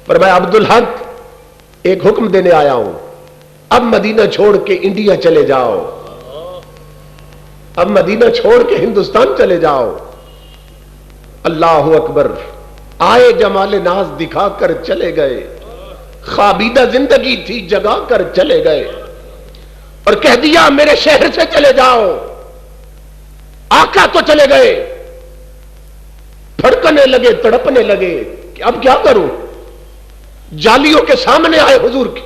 فرمایا عبد الحق ایک حکم دینے آیا ہوں، اب مدینہ چھوڑ کے انڈیا چلے جاؤ، اب مدینہ چھوڑ کے ہندوستان چلے جاؤ. اللہ اکبر. آئے جمال ناز دکھا کر چلے گئے، خوابیدہ زندگی تھی جگا کر چلے گئے، اور کہہ دیا میرے شہر سے چلے جاؤ. آقا تو چلے گئے، پھڑکنے لگے، تڑپنے لگے کہ اب کیا کروں. جالیوں کے سامنے آئے حضور کی،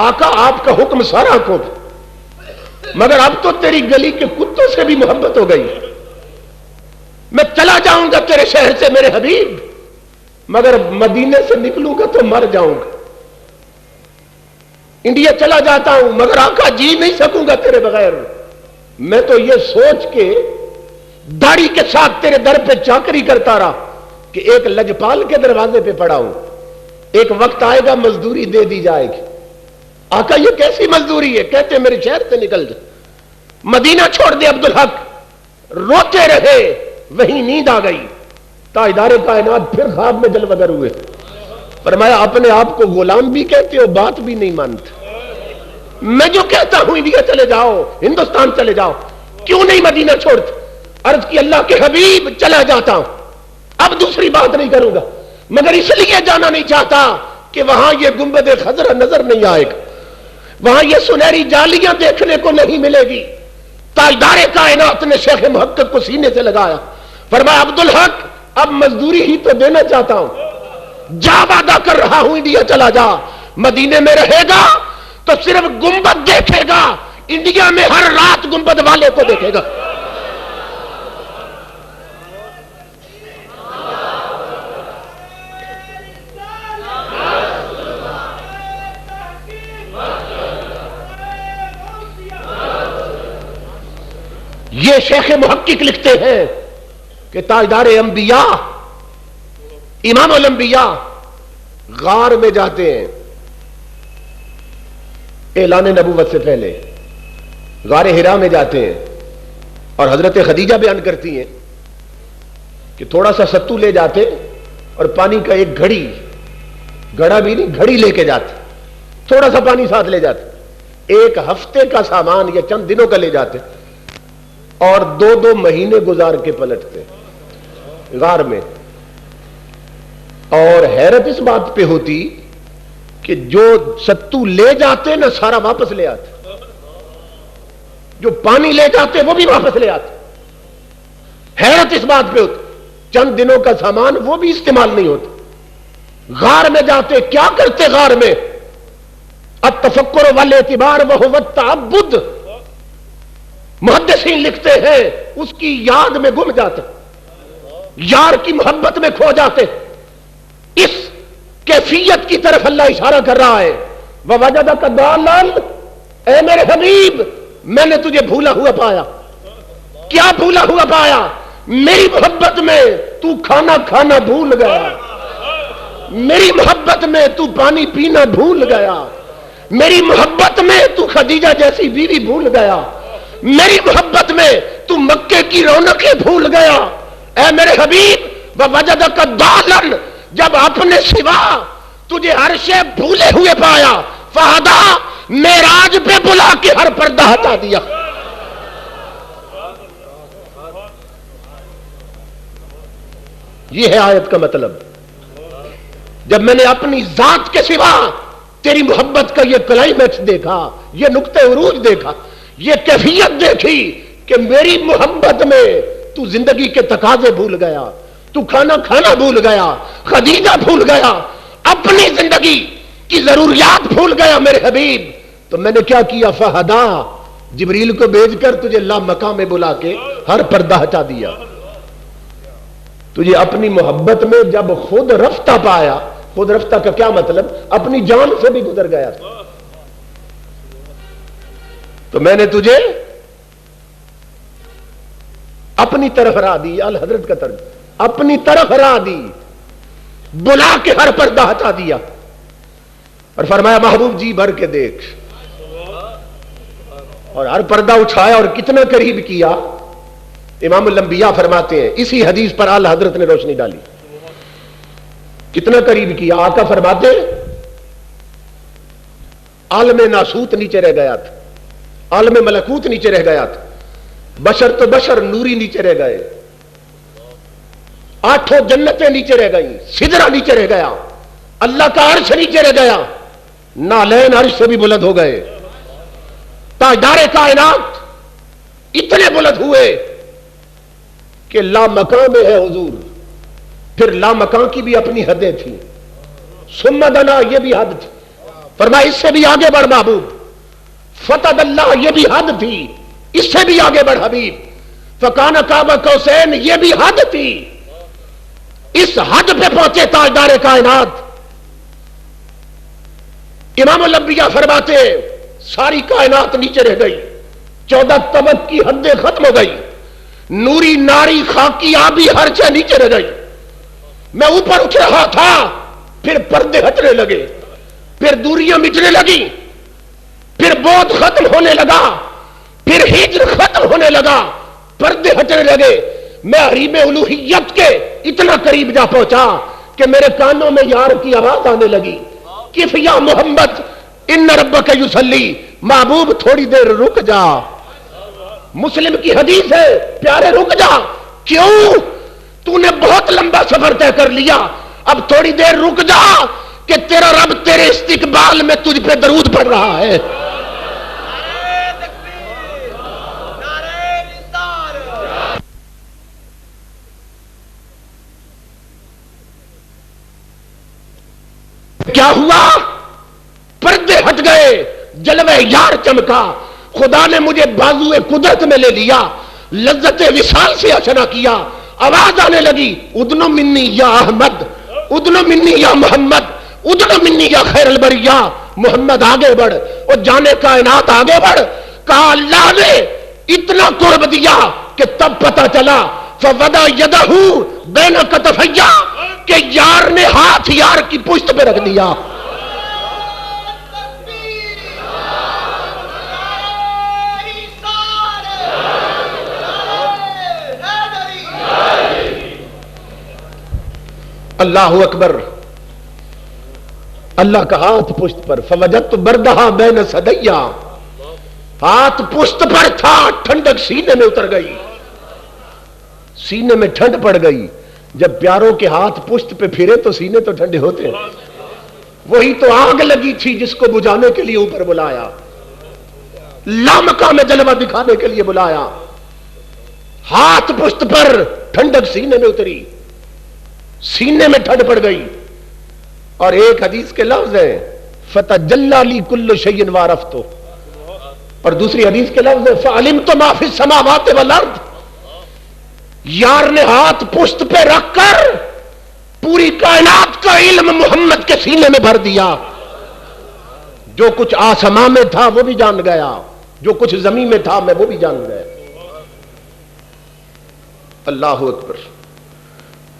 آقا آپ کا حکم سارا کو، مگر اب تو تیری گلی کے کتوں سے بھی محبت ہو گئی. میں چلا جاؤں گا تیرے شہر سے میرے حبیب، مگر مدینے سے نکلوں گا تو مر جاؤں گا. انڈیا چلا جاتا ہوں مگر آقا جی نہیں سکوں گا تیرے بغیر. میں تو یہ سوچ کے داڑھی کے ساتھ تیرے در پہ چاکری کرتا رہا کہ ایک لجپال کے دروازے پہ پڑا ہوں، ایک وقت آئے گا مزدوری دے دی جائے گی. آقا یہ کیسی مزدوری ہے؟ کہتے میرے شہر سے نکل جا، مدینہ چھوڑ دے. عبد الحق روتے رہے، وہیں نیند آ گئی. تاجدار کائنات پھر خواب میں جلوگر ہوئے. فرمایا اپنے آپ کو غلام بھی کہتے ہو، بات بھی نہیں مانتے. میں جو کہتا ہوں انڈیا چلے جاؤ، ہندوستان چلے جاؤ، کیوں نہیں مدینہ چھوڑتے؟ عرض کی اللہ کے حبیب چلا جاتا ہوں، اب دوسری بات نہیں کروں گا، مگر اس لیے جانا نہیں چاہتا کہ وہاں یہ گنبد خضرا نظر نہیں آئے گا، وہاں یہ سنہری جالیاں دیکھنے کو نہیں ملے گی. تاجدار کائنات نے شیخ محقق کو سینے سے لگایا. فرمایا عبد الحق اب مزدوری ہی تو دینا چاہتا ہوں، جا وعدہ کر رہا ہوں انڈیا چلا جا. مدینے میں رہے گا تو صرف گنبد دیکھے گا، انڈیا میں ہر رات گنبد والے کو دیکھے گا. یہ شیخ محقق لکھتے ہیں کہ تاجدار انبیاء امام الانبیاء غار میں جاتے ہیں اعلان نبوت سے پہلے، غار ہرا میں جاتے ہیں، اور حضرت خدیجہ بیان کرتی ہیں کہ تھوڑا سا ستو لے جاتے اور پانی کا ایک گھڑی، گھڑا بھی نہیں گھڑی لے کے جاتے، تھوڑا سا پانی ساتھ لے جاتے، ایک ہفتے کا سامان یا چند دنوں کا لے جاتے، اور 2 مہینے گزار کے پلٹتے غار میں. اور حیرت اس بات پہ ہوتی کہ جو ستو لے جاتے نا سارا واپس لے آتے، جو پانی لے جاتے وہ بھی واپس لے آتے. حیرت اس بات پہ ہوتی چند دنوں کا سامان وہ بھی استعمال نہیں ہوتا. غار میں جاتے کیا کرتے؟ غار میں التفکر والاعتبار وہو التعبد. محدثین لکھتے ہیں اس کی یاد میں گم جاتے، یار کی محبت میں کھو جاتے. اس کیفیت کی طرف اللہ اشارہ کر رہا ہے. وَوَجَدَكَ ضَالًّا، اے میرے حبیب میں نے تجھے بھولا ہوا پایا. کیا بھولا ہوا پایا؟ میری محبت میں تو کھانا کھانا بھول گیا، میری محبت میں تو پانی پینا بھول گیا، میری محبت میں تو خدیجہ جیسی بیوی بھول گیا، میری محبت میں تو مکے کی رونقیں بھول گیا. اے میرے حبیب وَوَجَدَكَ ضَالًّا، جب اپنے سوا تجھے ہر شے بھولے ہوئے پایا، فَهَدَىٰ، معراج پہ بلا کے ہر پردہ ہٹا دیا. یہ ہے آیت کا مطلب. جب میں نے اپنی ذات کے سوا تیری محبت کا یہ کلائمیکس دیکھا، یہ نقطہ عروج دیکھا، یہ کیفیت دیکھی کہ میری محبت میں تو زندگی کے تقاضے بھول گیا، تو کھانا کھانا بھول گیا، خدیجہ بھول گیا، اپنی زندگی کی ضروریات بھول گیا میرے حبیب. تو میں نے کیا کیا؟ فہدا، جبریل کو بھیج کر تجھے لا مقام میں بلا کے ہر پردہ ہٹا دیا. تجھے اپنی محبت میں جب خود رفتہ پایا. خود رفتہ کا کیا مطلب؟ اپنی جان سے بھی گزر گیا تھا. تو میں نے تجھے اپنی طرف راہ دی. الحضرت کا ترجمہ، اپنی طرف راہ دی، بلا کے ہر پردہ ہٹا دیا اور فرمایا محبوب جی بھر کے دیکھ. اور ہر پردہ اٹھایا اور کتنا قریب کیا. امام الانبیاء فرماتے ہیں، اسی حدیث پر اعلی حضرت نے روشنی ڈالی. کتنا قریب کیا؟ آقا فرماتے عالم ناسوت نیچے رہ گیا تھا، عالم ملکوت نیچے رہ گیا تھا، بشر تو بشر نوری نیچے رہ گئے، 8 جنتیں نیچے رہ گئی، سدرہ نیچے رہ گیا، اللہ کا عرش نیچے رہ گیا، نالین عرش سے بھی بلند ہو گئے. تاجدار کائنات اتنے بلند ہوئے کہ لا مکان میں ہے حضور. پھر لا مکان کی بھی اپنی حدیں تھیں. ثم دنا، یہ بھی حد تھی. فرمایا اس سے بھی آگے بڑھ محبوب. فتد اللہ، یہ بھی حد تھی. اس سے بھی آگے بڑھ حبیب. فکان قاب قوسین، یہ بھی حد تھی. اس حد پہ پہنچے تاجدار کائنات. امام الانبیاء فرماتے ساری کائنات نیچے رہ گئی، 14 طبق کی حدیں ختم ہو گئی، نوری ناری خاکی آبی ہر چیز نیچے رہ گئی. میں اوپر اٹھ رہا تھا، پھر پردے ہٹنے لگے، پھر دوریاں مٹنے لگی، پھر بودھ ختم ہونے لگا، پھر ہجر ختم ہونے لگا، پردے ہٹنے لگے. میں حریم الوہیت کے اتنا قریب جا پہنچا کہ میرے کانوں میں یار کی آواز آنے لگی، کف یا محمد ان ربک یصلی، محبوب تھوڑی دیر رک جا. مسلم کی حدیث ہے، پیارے رک جا. کیوں؟ تو نے بہت لمبا سفر طے کر لیا، اب تھوڑی دیر رک جا کہ تیرا رب تیرے استقبال میں تجھ پہ درود پڑھ رہا ہے. کیا ہوا؟ پردے ہٹ گئے، جلوہ یار چمکا. خدا نے مجھے بازوئے قدرت میں لے لیا، لذت وصال سے اشنا کیا. آواز آنے لگی، ادنو منی یا احمد، ادنو منی یا محمد، ادنو منی یا خیر البریہ. محمد آگے بڑھ، اور جانے کائنات آگے بڑھ. کہا اللہ نے اتنا قرب دیا کہ تب پتہ چلا فوضع یدہ بین کتفیہ، کہ یار نے ہاتھ یار کی پشت پہ رکھ دیا. اللہ اکبر. اللہ کا ہاتھ پشت پر. فوجدت بردہا بین صدیہ، ہاتھ پشت پر تھا، ٹھنڈک سینے میں اتر گئی، سینے میں ٹھنڈ پڑ گئی. جب پیاروں کے ہاتھ پشت پہ پھرے تو سینے تو ٹھنڈے ہوتے ہیں. وہی تو آگ لگی تھی جس کو بجھانے کے لیے اوپر بلایا, لامکاں میں جلوہ دکھانے کے لیے بلایا. ہاتھ پشت پر, ٹھنڈک سینے میں اتری, سینے میں ٹھنڈ پڑ گئی. اور ایک حدیث کے لفظ ہے فَتَجَلَّى لِي كُلُّ شَيْءٍ وَعَرَفْتُ, اور دوسری حدیث کے لفظ ہے فَعَلِمْتُ مَا فِي السَّمَاوَاتِ وَالْأَرْضِ. یار نے ہاتھ پشت پہ رکھ کر پوری کائنات کا علم محمد کے سینے میں بھر دیا. جو کچھ آسمان میں تھا وہ بھی جان گیا, جو کچھ زمین میں تھا میں وہ بھی جان گیا. اللہ اکبر.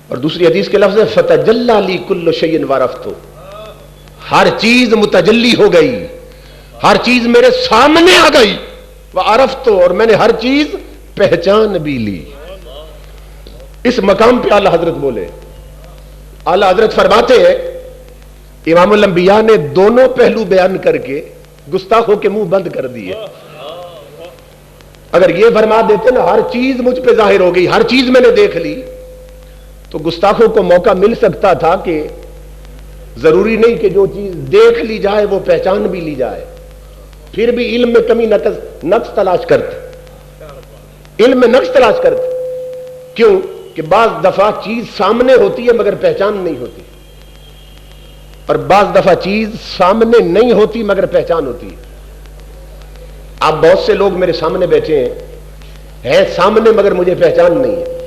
اور دوسری حدیث کے لفظ ہے فَتَجَلَّى لِي كُلُّ شَيْءٍ وَعَرَفْتُ, ہر چیز متجلی ہو گئی, ہر چیز میرے سامنے آ گئی. وَعَرَفْتُ, اور میں نے ہر چیز پہچان بھی لی. اس مقام پہ اعلیٰ حضرت بولے. اعلیٰ حضرت فرماتے ہیں امام الانبیاء نے دونوں پہلو بیان کر کے گستاخوں کے منہ بند کر دیے. اگر یہ فرما دیتے نا ہر چیز مجھ پہ ظاہر ہو گئی, ہر چیز میں نے دیکھ لی, تو گستاخوں کو موقع مل سکتا تھا کہ ضروری نہیں کہ جو چیز دیکھ لی جائے وہ پہچان بھی لی جائے. پھر بھی علم میں کمی نقص تلاش کرتے, علم میں نقص تلاش کرتے. کیوں کہ بعض دفعہ چیز سامنے ہوتی ہے مگر پہچان نہیں ہوتی, اور بعض دفعہ چیز سامنے نہیں ہوتی مگر پہچان ہوتی ہے. آپ بہت سے لوگ میرے سامنے بیٹھے ہیں سامنے مگر مجھے پہچان نہیں ہے,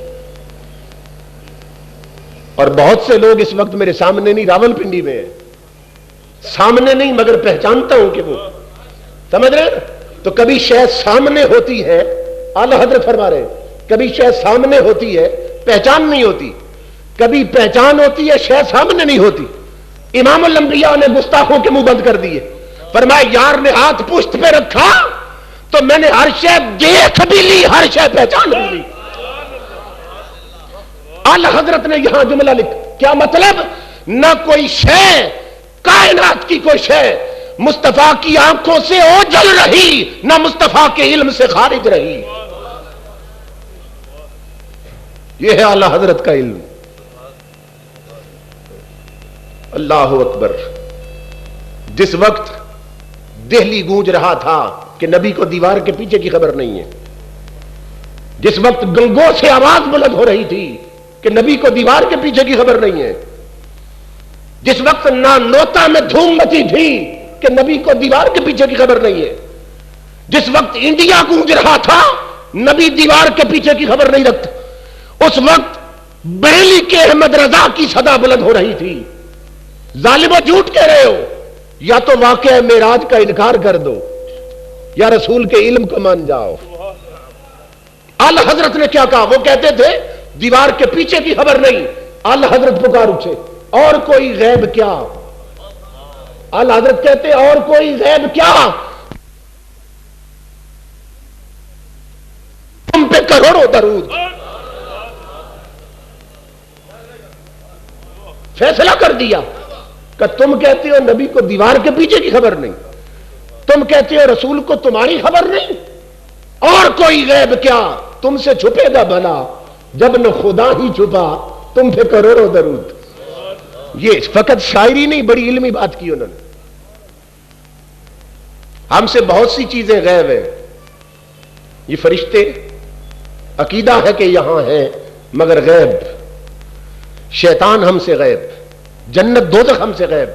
اور بہت سے لوگ اس وقت میرے سامنے نہیں راول پنڈی میں ہیں, سامنے نہیں مگر پہچانتا ہوں کہ وہ, سمجھ رہے ہیں. تو کبھی شے سامنے ہوتی ہے, اعلیٰ حضرت فرما رہے ہیں کبھی شے سامنے ہوتی ہے پہچان نہیں ہوتی, کبھی پہچان ہوتی ہے شے سامنے نہیں ہوتی. امام الانبیاء نے گستاخوں کے منہ بند کر دیے. فرمایا یار نے ہاتھ پشت پہ رکھا تو میں نے ہر شے دیکھ بھی لی, ہر شے پہچان بھی لی. اعلیٰ حضرت نے یہاں جملہ لکھا, کیا مطلب؟ نہ کوئی شے, کائنات کی کوئی شے مصطفیٰ کی آنکھوں سے اوجھل رہی, نہ مصطفیٰ کے علم سے خارج رہی. یہ ہے اعلیٰ حضرت کا علم. اللہ اکبر. جس وقت دہلی گونج رہا تھا کہ نبی کو دیوار کے پیچھے کی خبر نہیں ہے, جس وقت گنگوں سے آواز بلند ہو رہی تھی کہ نبی کو دیوار کے پیچھے کی خبر نہیں ہے, جس وقت نانوتا میں دھوم مچی تھی کہ نبی کو دیوار کے پیچھے کی خبر نہیں ہے, جس وقت انڈیا گونج رہا تھا نبی دیوار کے پیچھے کی خبر نہیں رکھتا, اس وقت بریلی کے احمد رضا کی صدا بلند ہو رہی تھی. ظالمو جھوٹ کہہ رہے ہو, یا تو واقعہ معراج کا انکار کر دو یا رسول کے علم کو مان جاؤ. اعلیٰ حضرت نے کیا کہا؟ وہ کہتے تھے دیوار کے پیچھے کی خبر نہیں. اعلیٰ حضرت پکار اٹھے, اور کوئی غیب کیا؟ اعلیٰ حضرت کہتے اور کوئی غیب کیا؟ تم پہ کروڑوں درود. فیصلہ کر دیا کہ تم کہتے ہو نبی کو دیوار کے پیچھے کی خبر نہیں, تم کہتے ہو رسول کو تمہاری خبر نہیں, اور کوئی غیب کیا؟ تم سے چھپے گا بھلا جب نہ خدا ہی چھپا, تم پہ کروڑوں درود. یہ فقط شاعری نہیں, بڑی علمی بات کی انہوں نے. ہم سے بہت سی چیزیں غیب ہیں. یہ فرشتے عقیدہ ہے کہ یہاں ہیں مگر غیب. شیطان ہم سے غیب, جنت دوزخ ہم سے غیب,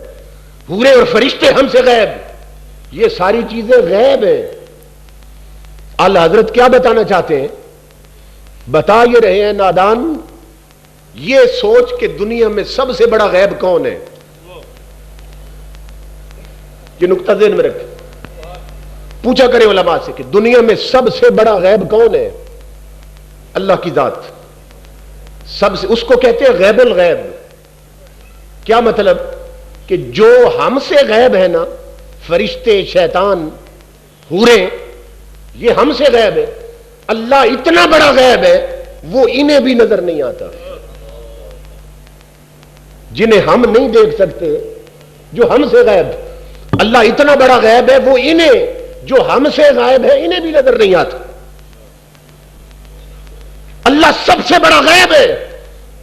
حورے اور فرشتے ہم سے غیب. یہ ساری چیزیں غیب ہیں. اعلیٰ حضرت کیا بتانا چاہتے ہیں؟ بتا یہ رہے ہیں نادان, یہ سوچ کہ دنیا میں سب سے بڑا غیب کون ہے. یہ نقطہ ذہن میں رکھیں, پوچھا کرے علماء سے کہ دنیا میں سب سے بڑا غیب کون ہے؟ اللہ کی ذات سب سے, اس کو کہتے ہیں غیب الغیب. کیا مطلب؟ کہ جو ہم سے غیب ہے نا, فرشتے, شیطان, حوریں, یہ ہم سے غیب ہے. اللہ اتنا بڑا غیب ہے وہ انہیں بھی نظر نہیں آتا. جنہیں ہم نہیں دیکھ سکتے, جو ہم سے غیب, اللہ اتنا بڑا غیب ہے وہ انہیں جو ہم سے غائب ہے انہیں بھی نظر نہیں آتا. اللہ سب سے بڑا غیب ہے.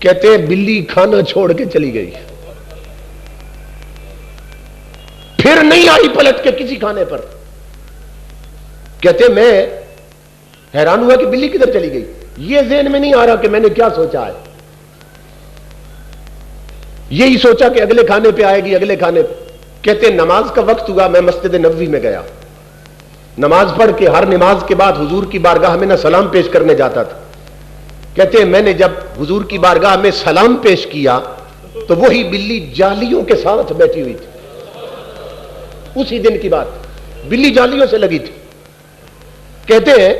کہتے بلی کھانا چھوڑ کے چلی گئی، پھر نہیں آئی پلٹ کے کسی کھانے پر۔ کہتے میں حیران ہوا کہ بلی کدھر چلی گئی، یہ ذہن میں نہیں آ رہا کہ میں نے کیا سوچا ہے، یہی سوچا کہ اگلے کھانے پہ آئے گی، اگلے کھانے پہ۔ کہتے نماز کا وقت ہوا، میں مسجد نبوی میں گیا، نماز پڑھ کے ہر نماز کے بعد حضور کی بارگاہ میں نہ سلام پیش کرنے جاتا تھا۔ کہتے میں نے جب حضور کی بارگاہ میں سلام پیش کیا تو وہی بلی جالیوں کے ساتھ بیٹھی ہوئی تھی، اسی دن کی بات، بلی جالیوں سے لگی تھی۔ کہتے ہیں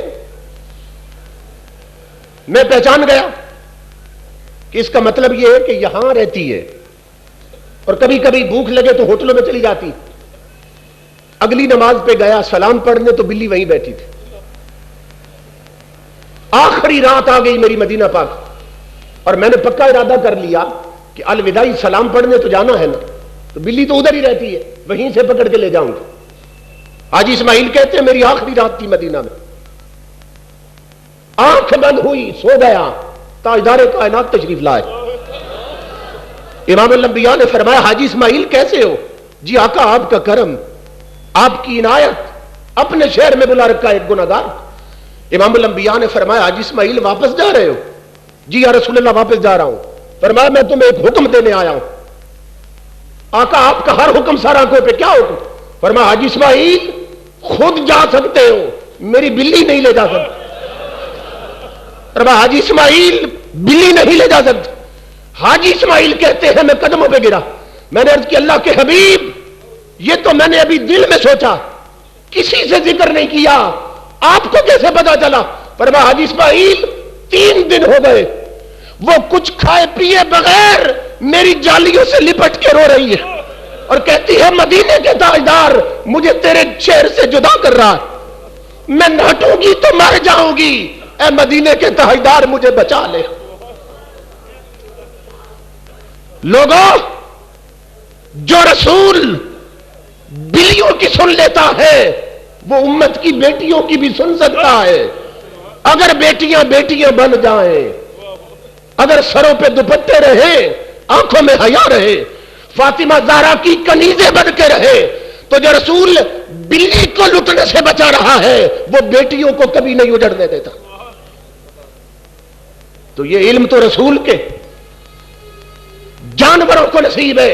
میں پہچان گیا کہ اس کا مطلب یہ ہے کہ یہاں رہتی ہے اور کبھی کبھی بھوک لگے تو ہوٹلوں میں چلی جاتی۔ اگلی نماز پہ گیا سلام پڑھنے تو بلی وہیں بیٹھی تھی۔ آخری رات آ گئی میری مدینہ پاک اور میں نے پکا ارادہ کر لیا کہ الوداعی سلام پڑھنے تو جانا ہے نا، تو بلی تو ادھر ہی رہتی ہے، وہیں سے پکڑ کے لے جاؤں گا۔ حاجی اسماعیل کہتے ہیں میری آخری رات تھی مدینہ میں، آنکھ بند ہوئی سو گیا، تاجدار کائنات تشریف لائے۔ امام الانبیاء نے فرمایا حاجی اسماعیل کیسے ہو؟ جی آقا آپ کا کرم، آپ کی عنایت، اپنے شہر میں بلا رکھا ایک گناہگار۔ امام الانبیاء نے فرمایا حاجی اسماعیل واپس جا رہے ہو؟ جی یا رسول اللہ واپس جا رہا ہوں۔ فرمایا میں تمہیں ایک حکم دینے آیا ہوں۔ آقا آپ کا ہر حکم سر آنکھوں پہ، کیا حکم؟ فرمایا حاجی اسماعیل خود جا سکتے ہو، میری بلی نہیں لے جا سکتی۔ فرمایا حاجی اسماعیل بلی نہیں لے جا سکتی۔ حاجی اسماعیل کہتے ہیں میں قدموں پہ گرا، میں نے عرض کی اللہ کے حبیب یہ تو میں نے ابھی دل میں سوچا، کسی سے ذکر نہیں کیا، آپ کو کیسے پتا چلا؟ فرمایا حاجی اسماعیل 3 دن ہو گئے وہ کچھ کھائے پیے بغیر میری جالیوں سے لپٹ کے رو رہی ہے اور کہتی ہے مدینے کے تاجدار مجھے تیرے شہر سے جدا کر رہا ہے، میں نہ ہٹوں گی تو مر جاؤں گی، اے مدینے کے تاجدار مجھے بچا لے۔ لوگوں جو رسول بلیوں کی سن لیتا ہے وہ امت کی بیٹیوں کی بھی سن سکتا ہے۔ اگر بیٹیاں بیٹیاں بن جائیں، اگر سروں پہ دوپٹے رہے، آنکھوں میں حیا رہے، فاطمہ زہرا کی کنیزیں بن کے رہے، تو جو رسول بلی کو لٹنے سے بچا رہا ہے وہ بیٹیوں کو کبھی نہیں اجڑنے دیتا۔ تو یہ علم تو رسول کے، جانوروں کو نصیب ہے۔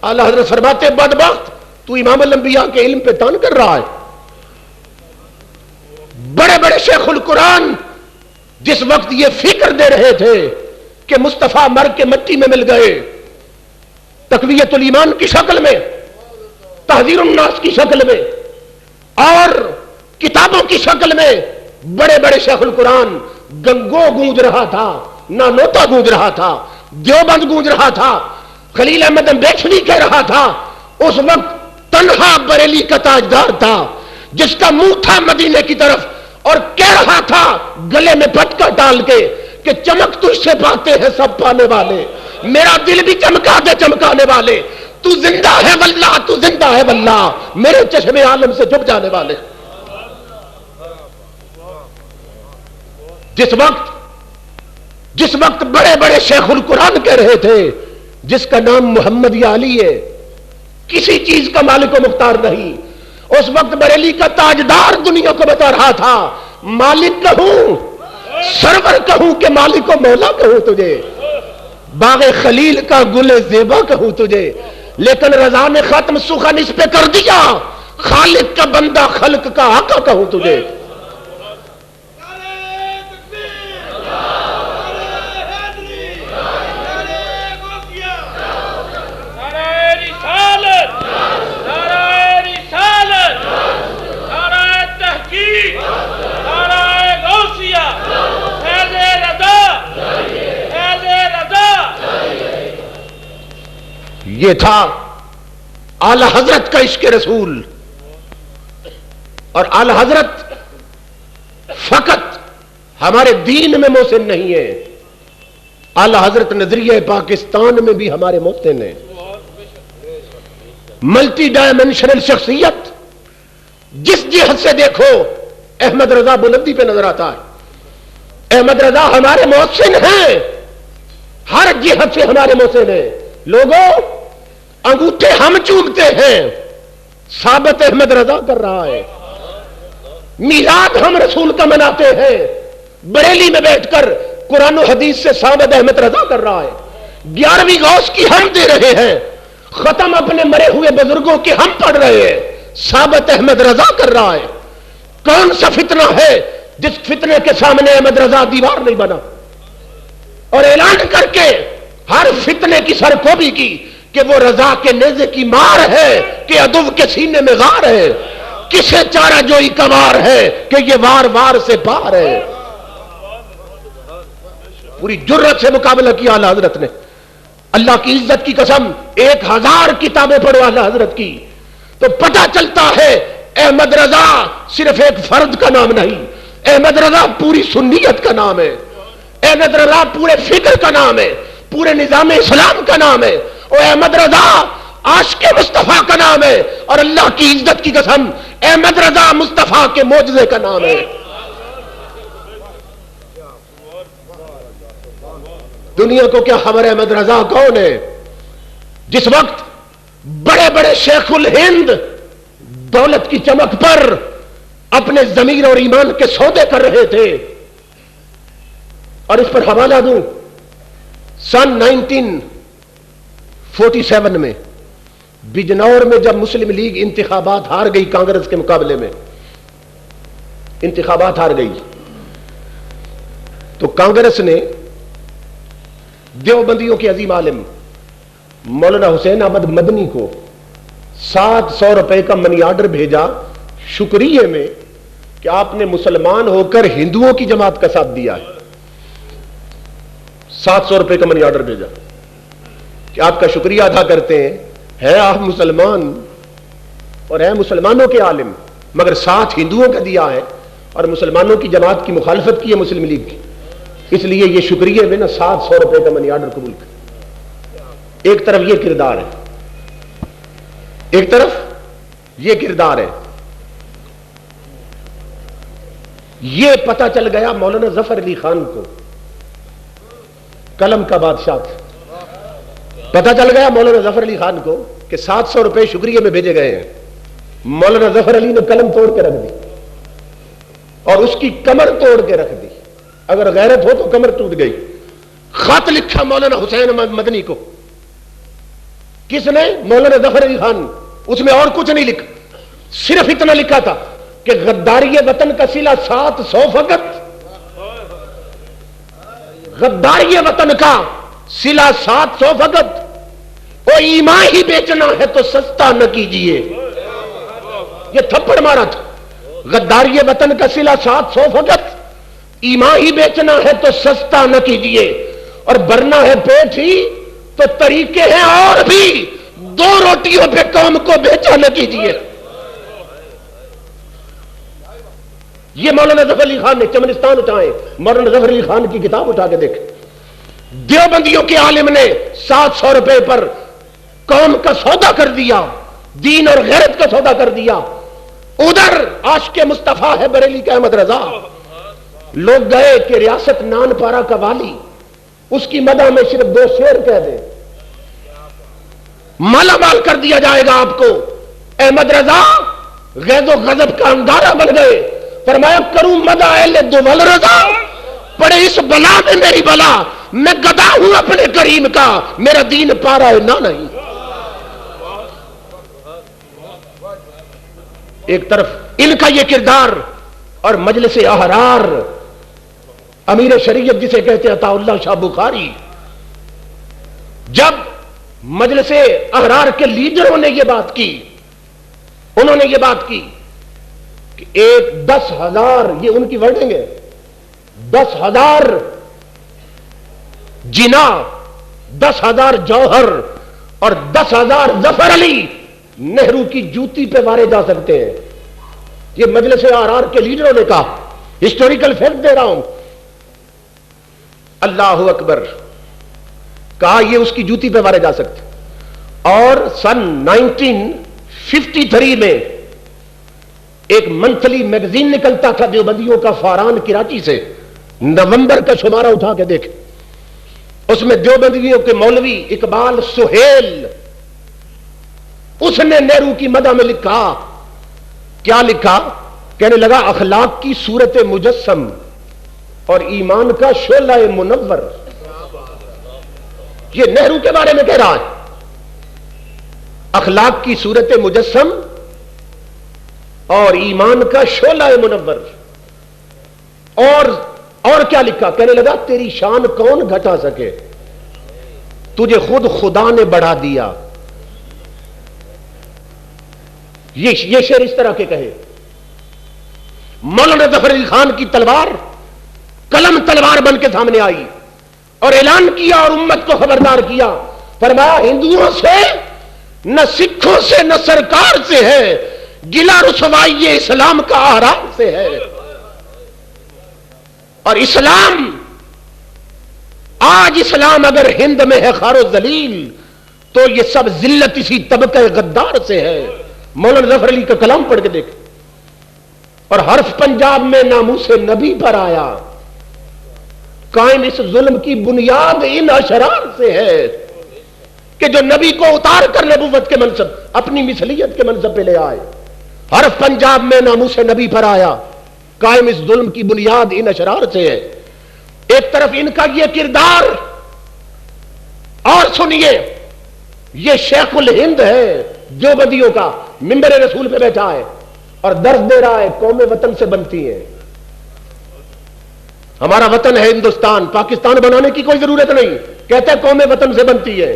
اعلی حضرت فرماتے بدبخت تو امام الانبیاء کے علم پہ تان کر رہا ہے۔ بڑے بڑے شیخ القرآن جس وقت یہ فکر دے رہے تھے کہ مصطفیٰ مر کے مٹی میں مل گئے، تقویت الایمان کی شکل میں، تحذیر الناس کی شکل میں اور کتابوں کی شکل میں، بڑے بڑے شیخ القرآن گنگو گونج رہا تھا، نانوتا گونج رہا تھا، دیوبند گونج رہا تھا، خلیل احمد بیچنی کہہ رہا تھا، اس وقت تنہا بریلی کا تاجدار تھا جس کا منہ تھا مدینے کی طرف اور کہہ رہا تھا گلے میں پٹکا ڈال کے کہ چمک تجھ سے پاتے ہیں سب پانے والے، میرا دل بھی چمکا دے چمکانے والے، تو زندہ ہے واللہ، تو زندہ ہے واللہ، میرے چشم عالم سے چھپ جانے والے۔ جس وقت بڑے بڑے شیخ القرآن کہہ رہے تھے جس کا نام محمد یا علی ہے، کسی چیز کا مالک و مختار نہیں، اس وقت بریلی کا تاجدار دنیا کو بتا رہا تھا مالک کہوں، سرور کہوں کہ مالک و مولا کہوں تجھے، باغ خلیل کا گل زیبا کہوں تجھے، لیکن رضا نے ختم سخن اس پہ کر دیا، خالق کا بندہ خلق کا آقا کہوں تجھے۔ یہ تھا اعلی حضرت کا عشق رسول، اور اعلی حضرت فقط ہمارے دین میں محسن نہیں ہے، اعلی حضرت نظریہ پاکستان میں بھی ہمارے محسن ہیں۔ ملٹی ڈائمینشنل شخصیت جس جہت سے دیکھو احمد رضا بلندی پہ نظر آتا ہے۔ احمد رضا ہمارے محسن ہیں، ہر جہت سے ہمارے محسن ہیں. لوگوں انگوٹھے ہم چومتے ہیں، ثابت احمد رضا کر رہا ہے. میلاد ہم رسول کا مناتے ہیں، بریلی میں بیٹھ کر قرآن و حدیث سے ثابت احمد رضا کر رہا ہے. 11ویں غوث کی ہم دے رہے ہیں، ختم اپنے مرے ہوئے بزرگوں کے ہم پڑھ رہے ہیں، ثابت احمد رضا کر رہا ہے. کون سا فتنہ ہے جس فتنے کے سامنے احمد رضا دیوار نہیں بنا اور اعلان کر کے ہر فتنے کی سرکوبی کی کہ وہ رضا کے نیزے کی مار ہے کہ عدو کے سینے میں غار ہے، کسے چارہ جوئی کمار ہے کہ یہ وار وار سے پار ہے. پوری جرت سے مقابلہ کیا اعلیٰ حضرت نے. اللہ کی عزت کی قسم 1000 کتابیں پڑھو اعلیٰ حضرت کی تو پتہ چلتا ہے احمد رضا صرف ایک فرد کا نام نہیں، احمد رضا پوری سنیت کا نام ہے، احمد رضا پورے فکر کا نام ہے، پورے نظام اسلام کا نام ہے، اور احمد رضا عاشق مصطفیٰ کا نام ہے، اور اللہ کی عزت کی قسم احمد رضا مصطفیٰ کے معجزے کا نام ہے. دنیا کو کیا خبر ہے احمد رضا کون ہے؟ جس وقت بڑے بڑے شیخ الہند دولت کی چمک پر اپنے ضمیر اور ایمان کے سودے کر رہے تھے، اور اس پر حوالہ دوں سن 1947 میں بجنور میں جب مسلم لیگ انتخابات ہار گئی، کانگریس کے مقابلے میں انتخابات ہار گئی، تو کانگریس نے دیوبندیوں کے عظیم عالم مولانا حسین احمد مدنی کو 700 روپے کا منی آرڈر بھیجا شکریہ میں کہ آپ نے مسلمان ہو کر ہندوؤں کی جماعت کا ساتھ دیا ہے. 700 روپے کا منی آرڈر بھیجا کہ آپ کا شکریہ ادا کرتے ہیں، ہے آپ مسلمان اور ہے مسلمانوں کے عالم، مگر ساتھ ہندوؤں کا دیا ہے اور مسلمانوں کی جماعت کی مخالفت کی ہے مسلم لیگ کی، اس لیے یہ شکریہ میں نا 700 روپے کا منی آرڈر قبول کر. ایک طرف یہ کردار ہے، ایک طرف یہ کردار ہے. یہ پتہ چل گیا مولانا ظفر علی خان کو، قلم کا بادشاہ تھا، پتہ چل گیا مولانا ظفر علی خان کو کہ 700 روپے شکریہ میں بھیجے گئے ہیں. مولانا ظفر علی نے قلم توڑ کے رکھ دی اور اس کی کمر توڑ کے رکھ دی. اگر غیرت ہو تو کمر ٹوٹ گئی. خط لکھا مولانا حسین مدنی کو، کس نے؟ مولانا ظفر علی خان. اس میں اور کچھ نہیں لکھا، صرف اتنا لکھا تھا کہ غداری وطن کا صلہ 700 فقط، غداری وطن کا صلہ 700 فقط. وہ ایمان ہی بیچنا ہے تو سستا نہ کیجئے. یہ تھپڑ مارا تھا. غداری وطن کا صلہ 700 فقط، ایمان ہی بیچنا ہے تو سستا نہ کیجئے، اور برنا ہے پیٹ ہی تو طریقے ہیں اور بھی، 2 روٹیوں پہ قوم کو بیچا نہ کیجئے. یہ مولانا ظفر علی خان نے چمنستان اٹھائے، مولانا ظفر علی خان کی کتاب اٹھا کے دیکھ. دیوبندیوں کے عالم نے 700 روپے پر قوم کا سودا کر دیا، دین اور غیرت کا سودا کر دیا. ادھر عاشق مصطفیٰ ہے بریلی کا احمد رضا. لوگ گئے کہ ریاست نان پارا کا والی، اس کی مدح میں صرف 2 شعر کہہ دیں، مالا مال کر دیا جائے گا آپ کو. احمد رضا غیظ و غضب کا انگارہ بن گئے. فرمایا کروں مدح اہل دول رضا، پڑے اس بلا میں میری بلا، میں گدا ہوں اپنے کریم کا، میرا دین پارا ہے نہ نہیں. ایک طرف ان کا یہ کردار، اور مجلس احرار امیر شریعت جسے کہتے عطا اللہ شاہ بخاری، جب مجلس احرار کے لیڈروں نے یہ بات کی، انہوں نے یہ بات کی کہ 10,000 یہ ان کی ورڈنگ ہے، 10,000 جنا، 10,000 جوہر اور 10,000 ظفر علی نہرو کی جوتی پہ مارے جا سکتے ہیں. یہ مجلس احرار کے لیڈروں نے کہا، ہسٹوریکل فیکٹ دے رہا ہوں. اللہ اکبر، کہا یہ اس کی جوتی پہ مارے جا سکتے. اور سن 1953 میں ایک منتھلی میگزین نکلتا تھا دیوبندیوں کا، فاران کراچی سے، نومبر کا شمارہ اٹھا کے دیکھ، اس میں دیوبندیوں کے مولوی اقبال سہیل، اس نے نہرو کی مدح میں لکھا، کیا لکھا؟ کہنے لگا اخلاق کی صورت مجسم اور ایمان کا شعلہ منور. یہ نہرو کے بارے میں کہہ رہا ہے، اخلاق کی صورت مجسم اور ایمان کا شعلہ منور. اور کیا لکھا؟ کہنے لگا تیری شان کون گھٹا سکے، تجھے خود خدا نے بڑھا دیا. یہ شعر اس طرح کے کہے. مولانا ظفر علی خان کی تلوار قلم تلوار بن کے سامنے آئی اور اعلان کیا اور امت کو خبردار کیا. فرمایا ہندوؤں سے نہ سکھوں سے نہ سرکار سے ہے، گلا رسوائی اسلام کا آرام سے ہے. اور اسلام آج اسلام اگر ہند میں ہے خار و ذلیل تو یہ سب ذلت اسی طبقہ غدار سے ہے. مولانا ظفر علی کا کلام پڑھ کے دیکھ. اور حرف پنجاب میں ناموس نبی پر آیا، قائم اس ظلم کی بنیاد ان اشرار سے ہے کہ جو نبی کو اتار کر نبوت کے منصب اپنی مثلیت کے منصب پہ لے آئے. حرف پنجاب میں ناموس نبی پر آیا، قائم اس ظلم کی بنیاد ان اشرار سے ہے. ایک طرف ان کا یہ کردار، اور سنیے یہ شیخ الہند ہے دیوبندیوں کا، منبر رسول پہ بیٹھا ہے اور درس دے رہا ہے قوم وطن سے بنتی ہے. ہمارا وطن ہے ہندوستان، پاکستان بنانے کی کوئی ضرورت نہیں، کہتے ہیں قوم وطن سے بنتی ہے.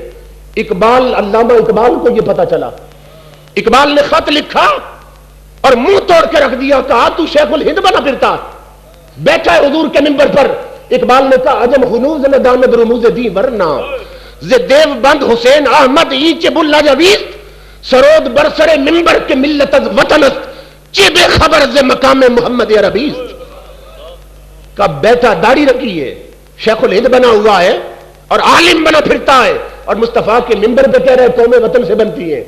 اقبال، علامہ اقبال کو یہ پتا چلا، اقبال نے خط لکھا اور منہ توڑ کے رکھ دیا. کہا تو شیخ الہند بنا پھرتا، بیٹھا ہے حضور کے منبر پر. اقبال نے کہا عجم ہنوز نہ داند رموز دی ورنہ ز دیو بند حسین احمد ایچ بلا جویز سرود برسر منبر کے ملت از وطنست چی بے خبر ز مقام محمد عربیز. کا بیٹا داڑھی رکھی ہے، شیخ الہند بنا ہوا ہے اور عالم بنا پھرتا ہے اور مصطفیٰ کے منبر پہ کہہ رہے قوم وطن سے بنتی ہے.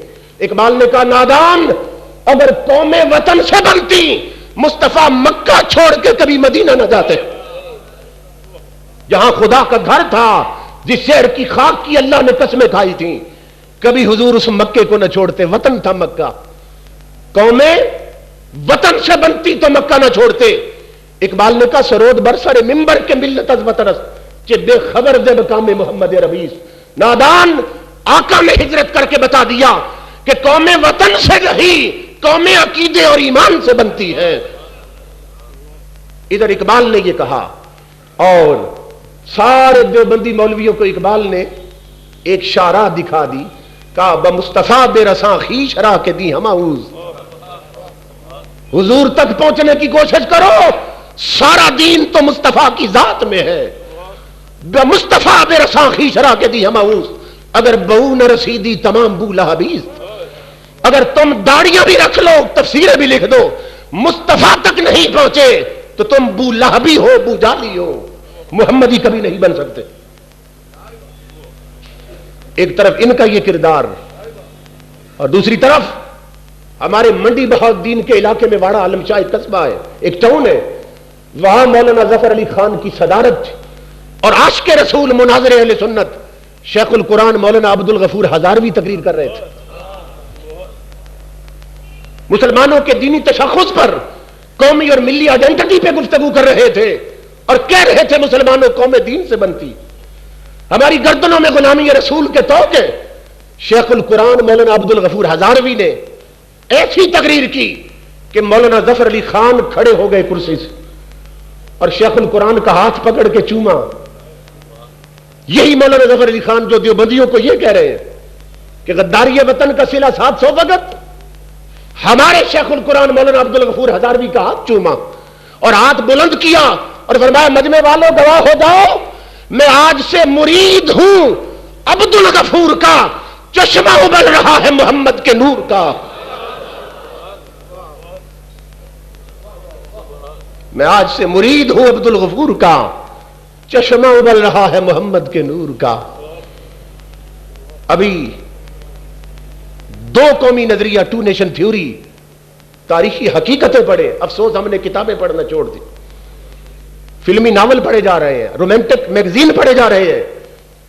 اقبال نے کہا نادان، اگر قوم وطن سے بنتی مصطفیٰ مکہ چھوڑ کے کبھی مدینہ نہ جاتے، جہاں خدا کا گھر تھا، جس شہر کی خاک کی اللہ نے قسمیں کھائی تھیں، کبھی حضور اس مکے کو نہ چھوڑتے. وطن تھا مکہ، قومیں وطن سے بنتی تو مکہ نہ چھوڑتے. اقبال نے کہا سرود برسر منبر کے ملت از وطنس کہ بے خبر دے مقام محمد ربیس. نادان، آقا نے ہجرت کر کے بتا دیا کہ قومیں وطن سے نہیں، قومیں عقیدے اور ایمان سے بنتی ہے. ادھر اقبال نے یہ کہا اور سارے دیوبندی مولویوں کو اقبال نے ایک شارع دکھا دی. کہا بمصطفیٰ بے رساں خیش را کے دی ہماؤز. حضور تک پہنچنے کی کوشش کرو، سارا دین تو مصطفیٰ کی ذات میں ہے. بمصطفیٰ بے رساں خیش را کے دی ہماؤز. اگر بہو نہ رسیدی تمام بو لہبیز، اگر تم داڑیاں بھی رکھ لو، تفسیریں بھی لکھ دو، مصطفیٰ تک نہیں پہنچے تو تم بو لہبی ہو، بو جالی ہو، محمدی کبھی نہیں بن سکتے. ایک طرف ان کا یہ کردار اور دوسری طرف ہمارے منڈی بہاؤالدین کے علاقے میں واڑہ عالم شاہ ایک قصبہ ہے، ایک ٹاؤن ہے، وہاں مولانا ظفر علی خان کی صدارت اور عاشق رسول مناظر اہل سنت شیخ القرآن مولانا عبد الغفور ہزاروی تقریر کر رہے تھے. مسلمانوں کے دینی تشخص پر، قومی اور ملی آئیڈینٹی پہ گفتگو کر رہے تھے اور کہہ رہے تھے مسلمانوں قوم دین سے بنتی، ہماری گردنوں میں غلامی رسول کے توقع. شیخ القرآن مولانا عبد الغفور ہزاروی نے ایسی تقریر کی کہ مولانا ظفر علی خان کھڑے ہو گئے کرسی سے اور شیخ القرآن کا ہاتھ پکڑ کے چوما. یہی مولانا ظفر علی خان جو دیوبندیوں کو یہ کہہ رہے ہیں کہ غداری وطن کا صلہ 700 وقت، ہمارے شیخ القرآن مولانا عبد الغفور ہزاروی کا ہاتھ چوما اور ہاتھ بلند کیا اور فرمایا مجمع والوں گواہ ہو جاؤ، میں آج سے مرید ہوں عبد الغفور کا، چشمہ ابل رہا ہے محمد کے نور کا. میں آج سے مرید ہوں عبد الغفور کا، چشمہ ابل رہا ہے محمد کے نور کا. ابھی دو قومی نظریہ، ٹو نیشن تھیوری، تاریخی حقیقتیں پڑھے. افسوس ہم نے کتابیں پڑھنا چھوڑ دی، فلمی ناول پڑھے جا رہے ہیں، رومانٹک میگزین پڑھے جا رہے ہیں.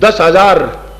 10,000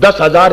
10,000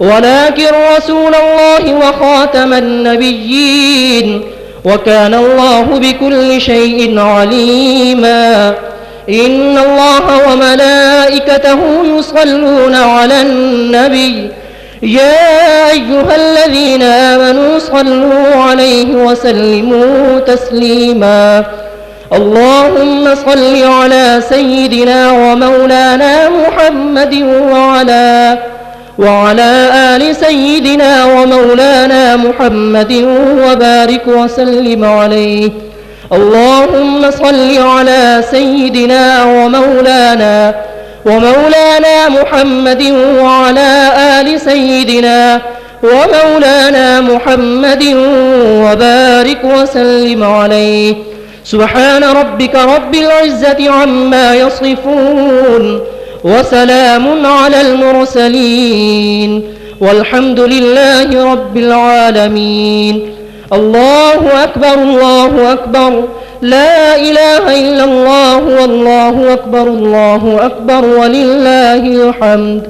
ولكن رسول الله وخاتم النبيين وكان الله بكل شيء عليما. إن الله وملائكته يصلون على النبي يا أيها الذين آمنوا صلوا عليه وسلموا تسليما. اللهم صل على سيدنا ومولانا محمد وعلى آل سيدنا ومولانا محمد وبارك وسلم عليه. اللهم صل على سيدنا ومولانا محمد وعلى آل سيدنا ومولانا محمد وبارك وسلم عليه. سبحان ربك رب العزة عما يصفون وسلام على المرسلين والحمد لله رب العالمين. الله أكبر الله أكبر لا إله إلا الله والله أكبر الله أكبر ولله الحمد.